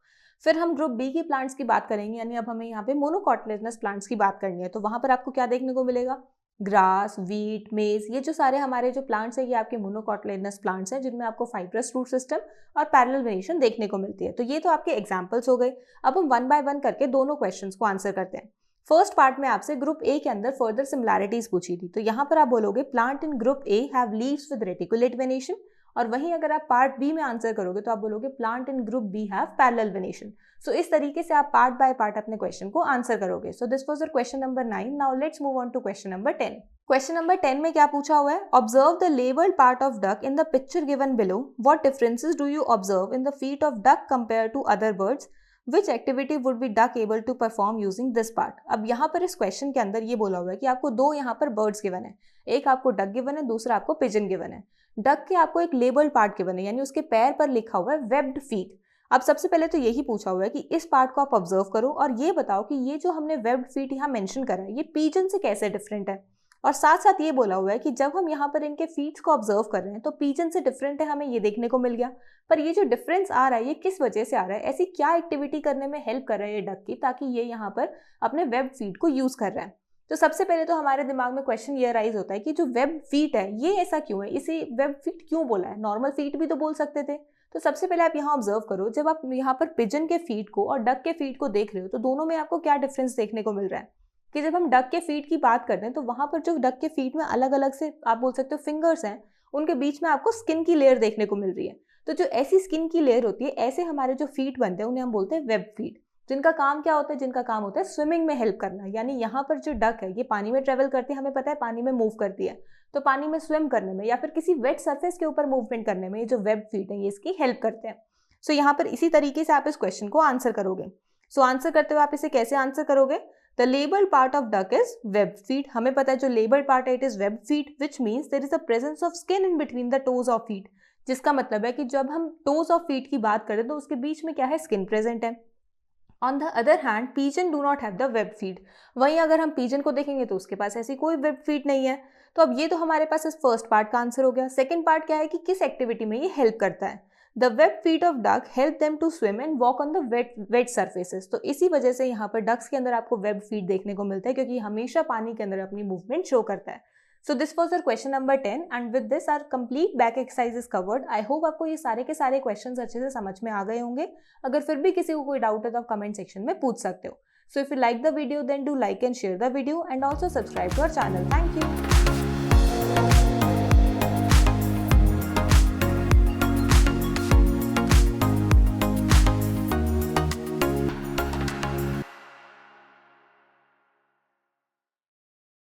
फिर हम ग्रुप बी की प्लांट्स की बात करेंगे, यानी अब हमें यहाँ पे मोनोकॉटिलेडनस प्लांट्स की बात करनी है। तो वहाँ पर आपको क्या देखने को मिलेगा, ग्रास, वीट, मेज, ये जो सारे हमारे जो प्लांट्स हैं ये आपके मोनोकॉटिलेडनस प्लांट्स हैं जिनमें आपको फाइब्रस रूट सिस्टम और पैरेलल वेनेशन देखने को मिलती है। तो ये तो आपके एग्जांपल्स हो गए। अब हम वन बाय वन करके दोनों क्वेश्चंस को आंसर करते हैं। फर्स्ट पार्ट में आपसे ग्रुप ए के अंदर फर्दर सिमिलैरिटीज पूछी थी, तो यहाँ पर आप बोलोगे plant in group A have leaves with reticulate venation, और वहीं अगर आप पार्ट बी में आंसर करोगे तो आप बोलोगे plant in group B have parallel venation. So इस तरीके से आप पार्ट बाय पार्ट अपने क्वेश्चन को आंसर करोगे। So this was our question number 9। Now let's move on to question number 10। Question number 10 में क्या पूछा हुआ है, observe the labelled part of duck in the picture given below, what differences do you observe in the feet of duck compare to other birds, which activity would be duck able to perform using this part. अब यहाँ पर इस question के अंदर ये बोला हुआ है कि आपको दो यहाँ पर बर्ड्स गिवन है, एक आपको डक गिवन है, दूसरा आपको पिजन गिवन है। डक के आपको एक लेबल्ड पार्ट गिवन है, यानी उसके पैर पर लिखा हुआ है वेब्ड फीट। अब सबसे पहले तो यही पूछा हुआ है कि इस पार्ट को आप ऑब्जर्व करो और ये बताओ कि ये जो हमने वेब्ड फीट यहाँ मेंशन करा है ये पिजन से कैसे डिफरेंट है, और साथ साथ ये बोला हुआ है कि जब हम यहाँ पर इनके फीट्स को ऑब्जर्व कर रहे हैं तो पिजन से डिफरेंट है, हमें ये देखने को मिल गया। पर ये जो डिफरेंस आ रहा है ये किस वजह से आ रहा है, ऐसी क्या एक्टिविटी करने में हेल्प कर रहा है ये डक की ताकि ये यहाँ पर अपने वेब फीट को यूज कर रहा है। तो सबसे पहले तो हमारे दिमाग में क्वेश्चन ये राइज होता है कि जो वेब फीट है ये ऐसा क्यों है, इसे वेब फीट क्यों बोला है, नॉर्मल फीट भी तो बोल सकते थे। तो सबसे पहले आप यहाँ ऑब्जर्व करो, जब आप यहाँ पर पिजन के फीट को और डक के फीट को देख रहे हो तो दोनों में आपको क्या डिफरेंस देखने को मिल रहा है कि जब हम डक के फीट की बात करते हैं तो वहां पर जो डक के फीट में अलग अलग से आप बोल सकते हो फिंगर्स हैं, उनके बीच में आपको स्किन की लेयर देखने को मिल रही है। तो जो ऐसी स्किन की लेयर होती है, ऐसे हमारे जो फीट बनते हैं उन्हें हम बोलते हैं वेब फीट, जिनका काम क्या होता है, जिनका काम होता है स्विमिंग में हेल्प करना। यानी यहाँ पर जो डक है ये पानी में ट्रेवल करती है, हमें पता है पानी में मूव करती है, तो पानी में स्विम करने में या फिर किसी वेट सरफेस के ऊपर मूवमेंट करने में ये जो वेब फीट है ये इसकी हेल्प करते हैं। सो यहाँ पर इसी तरीके से आप इस क्वेश्चन को आंसर करोगे। सो आंसर करते हुए आप इसे कैसे आंसर करोगे, the labelled part of duck is web feet. हमें पता है जो लेबल्ड पार्ट है it is web feet, which means there is a presence of skin in between the toes of feet, जिसका मतलब है कि जब हम टोज ऑफ फीट की बात करें तो उसके बीच में क्या है, स्किन प्रेजेंट है। On the other hand pigeon do not have the web feet, वहीं अगर हम पिजन को देखेंगे तो उसके पास ऐसी कोई वेब फीट नहीं है। तो अब ये तो हमारे पास इस फर्स्ट पार्ट का आंसर हो गया। सेकंड पार्ट क्या है कि किस एक्टिविटी में ये हेल्प करता है। The web feet of duck help them to swim and walk on the wet surfaces. तो इसी वजह से यहाँ पर डक्स के अंदर आपको वेब फीट देखने को मिलता है, क्योंकि हमेशा पानी के अंदर अपनी मूवमेंट शो करता है। So this was our question number 10 and with this our complete back exercise is covered. I hope आपको ये सारे के सारे क्वेश्चंस अच्छे से समझ में आ गए होंगे। अगर फिर भी किसी को कोई डाउट है तो आप कमेंट सेक्शन में पूछ सकते हो। So if you like the video, then do like and share the video and also subscribe to our channel. Thank you.